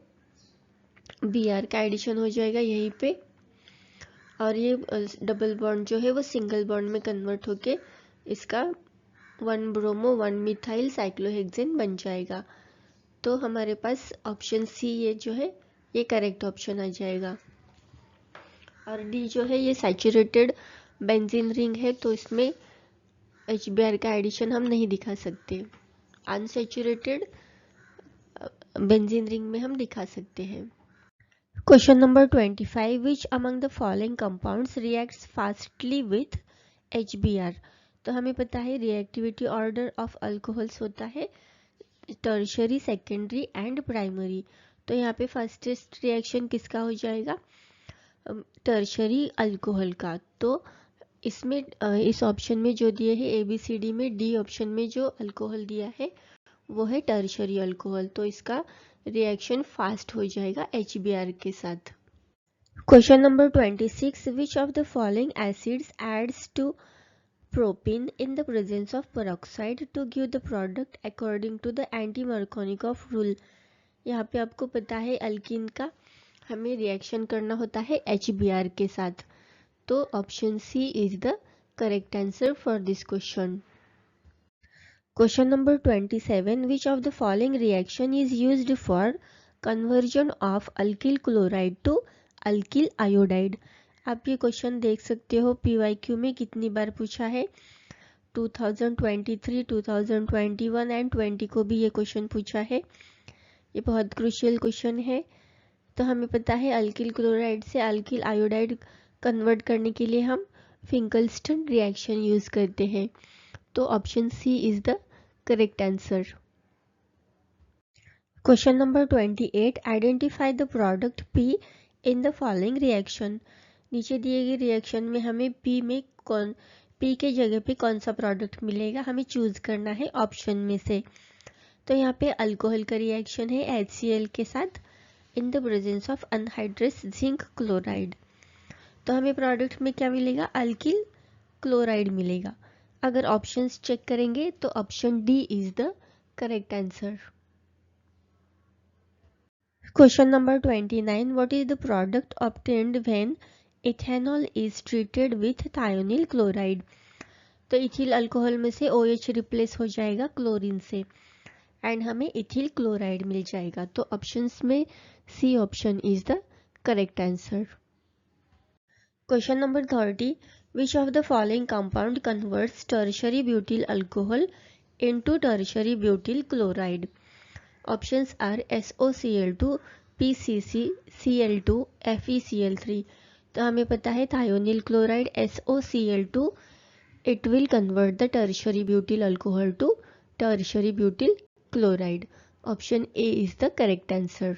Br का एडिशन हो जाएगा यहीं पे, और ये डबल बॉन्ड जो है वो सिंगल बॉन्ड में कन्वर्ट होके इसका 1-ब्रोमो 1-मिथाइल साइक्लोहेक्सेन बन जाएगा। तो हमारे पास ऑप्शन सी ये जो है ये करेक्ट ऑप्शन आ जाएगा। और डी जो है ये सैचुरेटेड बेंजीन रिंग है, तो इसमें HBr का एडिशन हम नहीं दिखा सकते। अनसैचुरेटेड बेंजीन रिंग में हम दिखा सकते हैं। Question number 25. Which among the following compounds reacts fastly with HBr? तो हमें पता है रिएक्टिविटी ऑर्डर ऑफ अल्कोहल्स होता है टर्शरी, सेकेंडरी एंड प्राइमरी। तो यहाँ पे फर्स्टेस्ट रिएक्शन किसका हो जाएगा, टर्शरी अल्कोहल का। तो इसमें इस ऑप्शन में जो दिए है ABCD में डी ऑप्शन में जो अल्कोहल दिया है वो है टर्शरी अल्कोहल, तो इसका रिएक्शन फास्ट हो जाएगा HBr के साथ। Question number 26. Which of the following acids adds to propene in the presence of peroxide to give the product according to the anti-Markovnikov rule? यहाँ पे आपको पता है अल्कीन का हमें रिएक्शन करना होता है HBr के साथ, तो option C is the correct answer for this question. Question number 27. Which of the following reaction is used for conversion of alkyl chloride to alkyl iodide? आप ये क्वेश्चन देख सकते हो PYQ में कितनी बार पूछा है, 2023, 2021 एंड 20 को भी ये क्वेश्चन पूछा है। ये बहुत क्रूशियल क्वेश्चन है। तो हमें पता है अल्किल क्लोराइड से अल्किल आयोडाइड कन्वर्ट करने के लिए हम फिंकलस्टन रिएक्शन यूज करते हैं, तो option C is the correct answer. Question number 28. Identify the product P in the following reaction? नीचे दिए गए रिएक्शन में हमें P के जगह पे कौन सा प्रोडक्ट मिलेगा, हमें चूज करना है ऑप्शन में से। तो यहाँ पे अल्कोहल का रिएक्शन है HCl के साथ in the presence of anhydrous zinc chloride, तो हमें प्रोडक्ट में क्या मिलेगा, अल्किल क्लोराइड मिलेगा। अगर ऑप्शंस चेक करेंगे तो option D is the correct answer. Question number 29. What is the product obtained when ethanol is treated with thionyl chloride? तो इथिल अल्कोहल में से OH रिप्लेस हो जाएगा क्लोरीन से एंड हमें इथिल क्लोराइड मिल जाएगा, तो ऑप्शंस में C option is the correct answer. Question number 30. Which of the following compound converts tertiary butyl alcohol into tertiary butyl chloride? Options are SOCl2, PCC, Cl2, FeCl3। तो हमें पता है thionyl chloride SOCl2 it will convert the tertiary butyl alcohol to tertiary butyl chloride. Option A is the correct answer.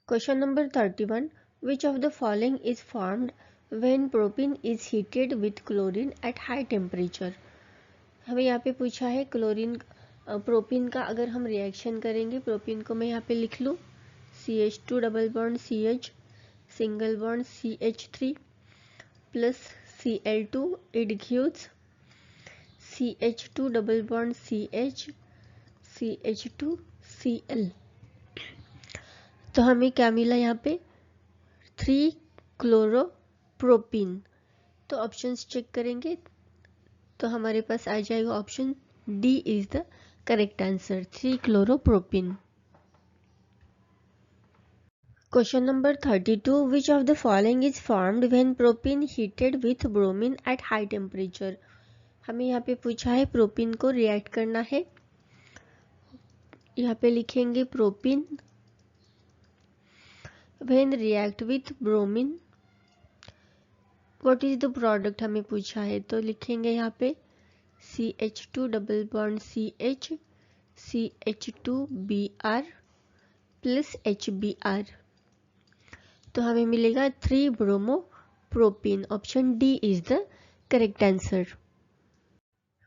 Question number 31. Which of the following is formed when propene is heated with chlorine at high temperature? हमें यहाँ पे पूछा है propene का अगर हम reaction करेंगे, propene को मैं यहाँ पे लिख लूँ CH2 double bond CH single bond CH3 plus Cl2, it gives CH2 double bond CH, CH2 Cl। तो हमें क्या मिला यहाँ पे 3 क्लोरोप्रोपीन। तो ऑप्शंस चेक करेंगे तो हमारे पास आ जाएगा option D is the correct answer, 3 क्लोरोप्रोपीन। Question number 32. Which of the following is formed when propene heated with bromine at high temperature? हमें यहाँ पे पूछा है प्रोपीन को रिएक्ट करना है। यहाँ पे लिखेंगे propene when react with bromine, what is the product हमें पूछा है, तो लिखेंगे यहाँ पे CH2 double bond CH, CH2Br plus HBr। तो हमें मिलेगा 3 bromopropene. Option D is the correct answer.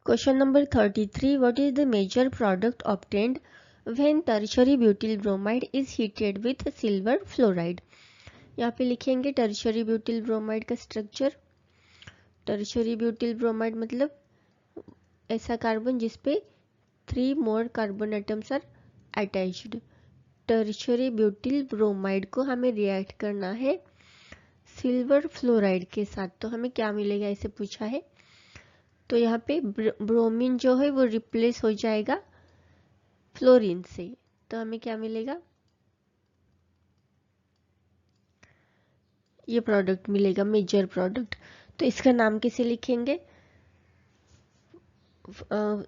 Question number 33. What is the major product obtained when tertiary butyl bromide is heated with silver fluoride? यहाँ पे लिखेंगे tertiary butyl bromide का structure. Tertiary butyl bromide मतलब ऐसा carbon जिसपे 3 more carbon atoms are attached. Tertiary butyl bromide को हमें react करना है सिल्वर फ्लोराइड के साथ, तो हमें क्या मिलेगा इसे पूछा है। तो यहाँ पे ब्रोमीन जो है वो रिप्लेस हो जाएगा फ्लोरीन से, तो हमें क्या मिलेगा, ये प्रोडक्ट मिलेगा मेजर प्रोडक्ट। तो इसका नाम कैसे लिखेंगे,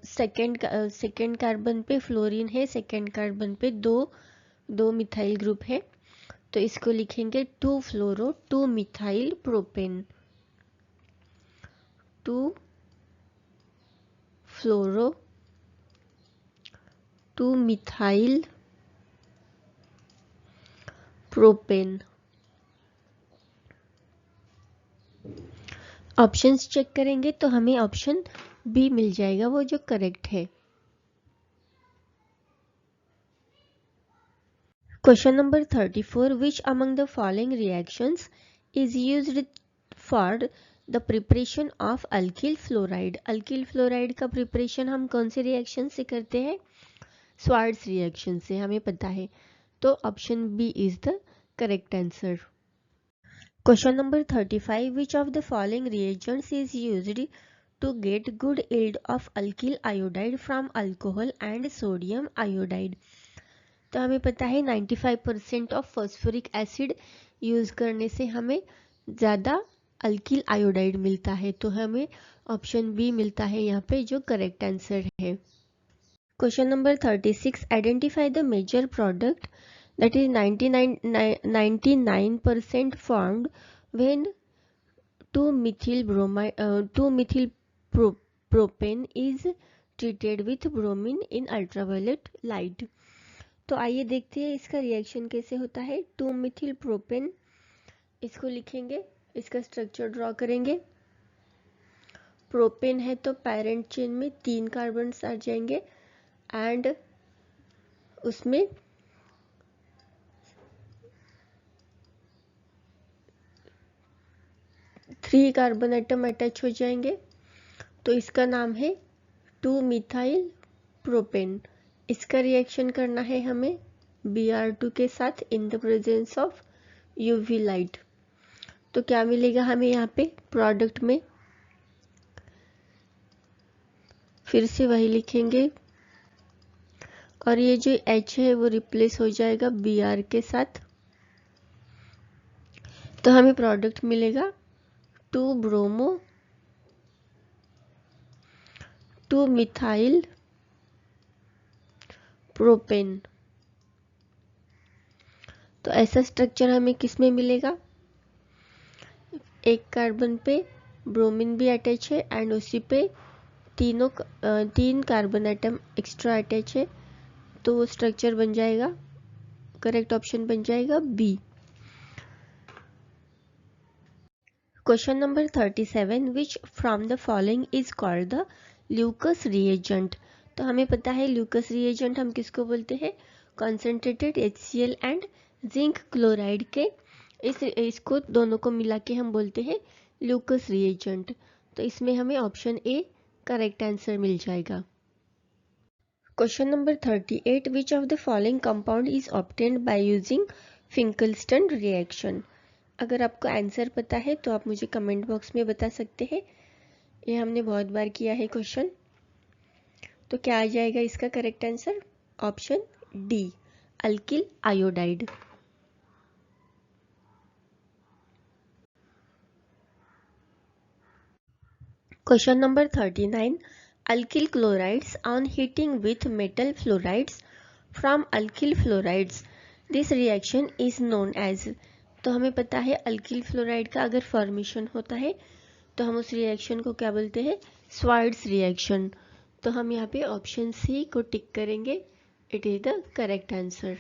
सेकेंड कार्बन पे फ्लोरीन है, सेकेंड कार्बन पे दो मिथाइल ग्रुप है, तो इसको लिखेंगे 2 फ्लोरो 2 मिथाइल प्रोपेन, 2 फ्लोरो 2 मिथाइल प्रोपेन। ऑप्शंस चेक करेंगे तो हमें ऑप्शन बी मिल जाएगा, वो जो करेक्ट है। Question number 34. Which among the following reactions is used for the preparation of alkyl fluoride? alkyl fluoride का प्रिपरेशन हम कौन से रिएक्शन से करते हैं, स्वार्ट्स रिएक्शन से, हमें पता है। तो option B is the correct answer. Question number 35. Which of the following reagents is used to get good yield of alkyl iodide from alcohol and sodium iodide? तो हमें पता है 95% ऑफ फॉस्फोरिक एसिड यूज करने से हमें ज़्यादा alkyl iodide मिलता है, तो हमें ऑप्शन बी मिलता है यहाँ पे, जो करेक्ट आंसर है। Question number 36. Identify the major product that is 99% formed when 2 methyl propane is treated with bromine in ultraviolet light. तो आइए देखते हैं इसका रिएक्शन कैसे होता है। 2 मिथिल प्रोपेन, इसको लिखेंगे, इसका स्ट्रक्चर ड्रॉ करेंगे। प्रोपेन है तो पेरेंट चेन में 3 कार्बन आ जाएंगे एंड उसमें थ्री कार्बन एटम अटैच हो जाएंगे, तो इसका नाम है 2 मिथाइल प्रोपेन। इसका रिएक्शन करना है हमें Br2 के साथ in the presence of UV light. तो क्या मिलेगा हमें यहाँ पे प्रोडक्ट में, फिर से वही लिखेंगे और ये जो H है वो रिप्लेस हो जाएगा Br के साथ, तो हमें प्रोडक्ट मिलेगा 2 ब्रोमो 2 मिथाइल प्रोपेन। तो ऐसा स्ट्रक्चर हमें किस में मिलेगा, एक कार्बन पे ब्रोमीन भी अटैच है एंड उसी पे 3 कार्बन एटम एक्स्ट्रा अटैच है, तो वो स्ट्रक्चर बन जाएगा, करेक्ट ऑप्शन बन जाएगा B. Question number 37. Which from the following is called the Lucas reagent? तो हमें पता है ल्यूकस रिएजेंट हम किसको बोलते हैं, concentrated HCl and zinc chloride के इसको दोनों को मिला के हम बोलते हैं ल्यूकस रिएजेंट। तो इसमें हमें ऑप्शन ए करेक्ट आंसर मिल जाएगा। Question number 38, which of the following compound is obtained by using Finkelstein reaction. अगर आपको आंसर पता है तो आप मुझे कमेंट बॉक्स में बता सकते हैं। ये हमने बहुत बार किया है क्वेश्चन। तो क्या आ जाएगा इसका correct answer? Option D, alkyl iodide. Question number 39, alkyl chlorides on heating with metal fluorides from alkyl fluorides, this reaction is known as। तो हमें पता है अल्किल फ्लोराइड का अगर फॉर्मेशन होता है तो हम उस रिएक्शन को क्या बोलते हैं? Swarts reaction. तो हम यहाँ पे ऑप्शन सी को टिक करेंगे, it is the correct answer.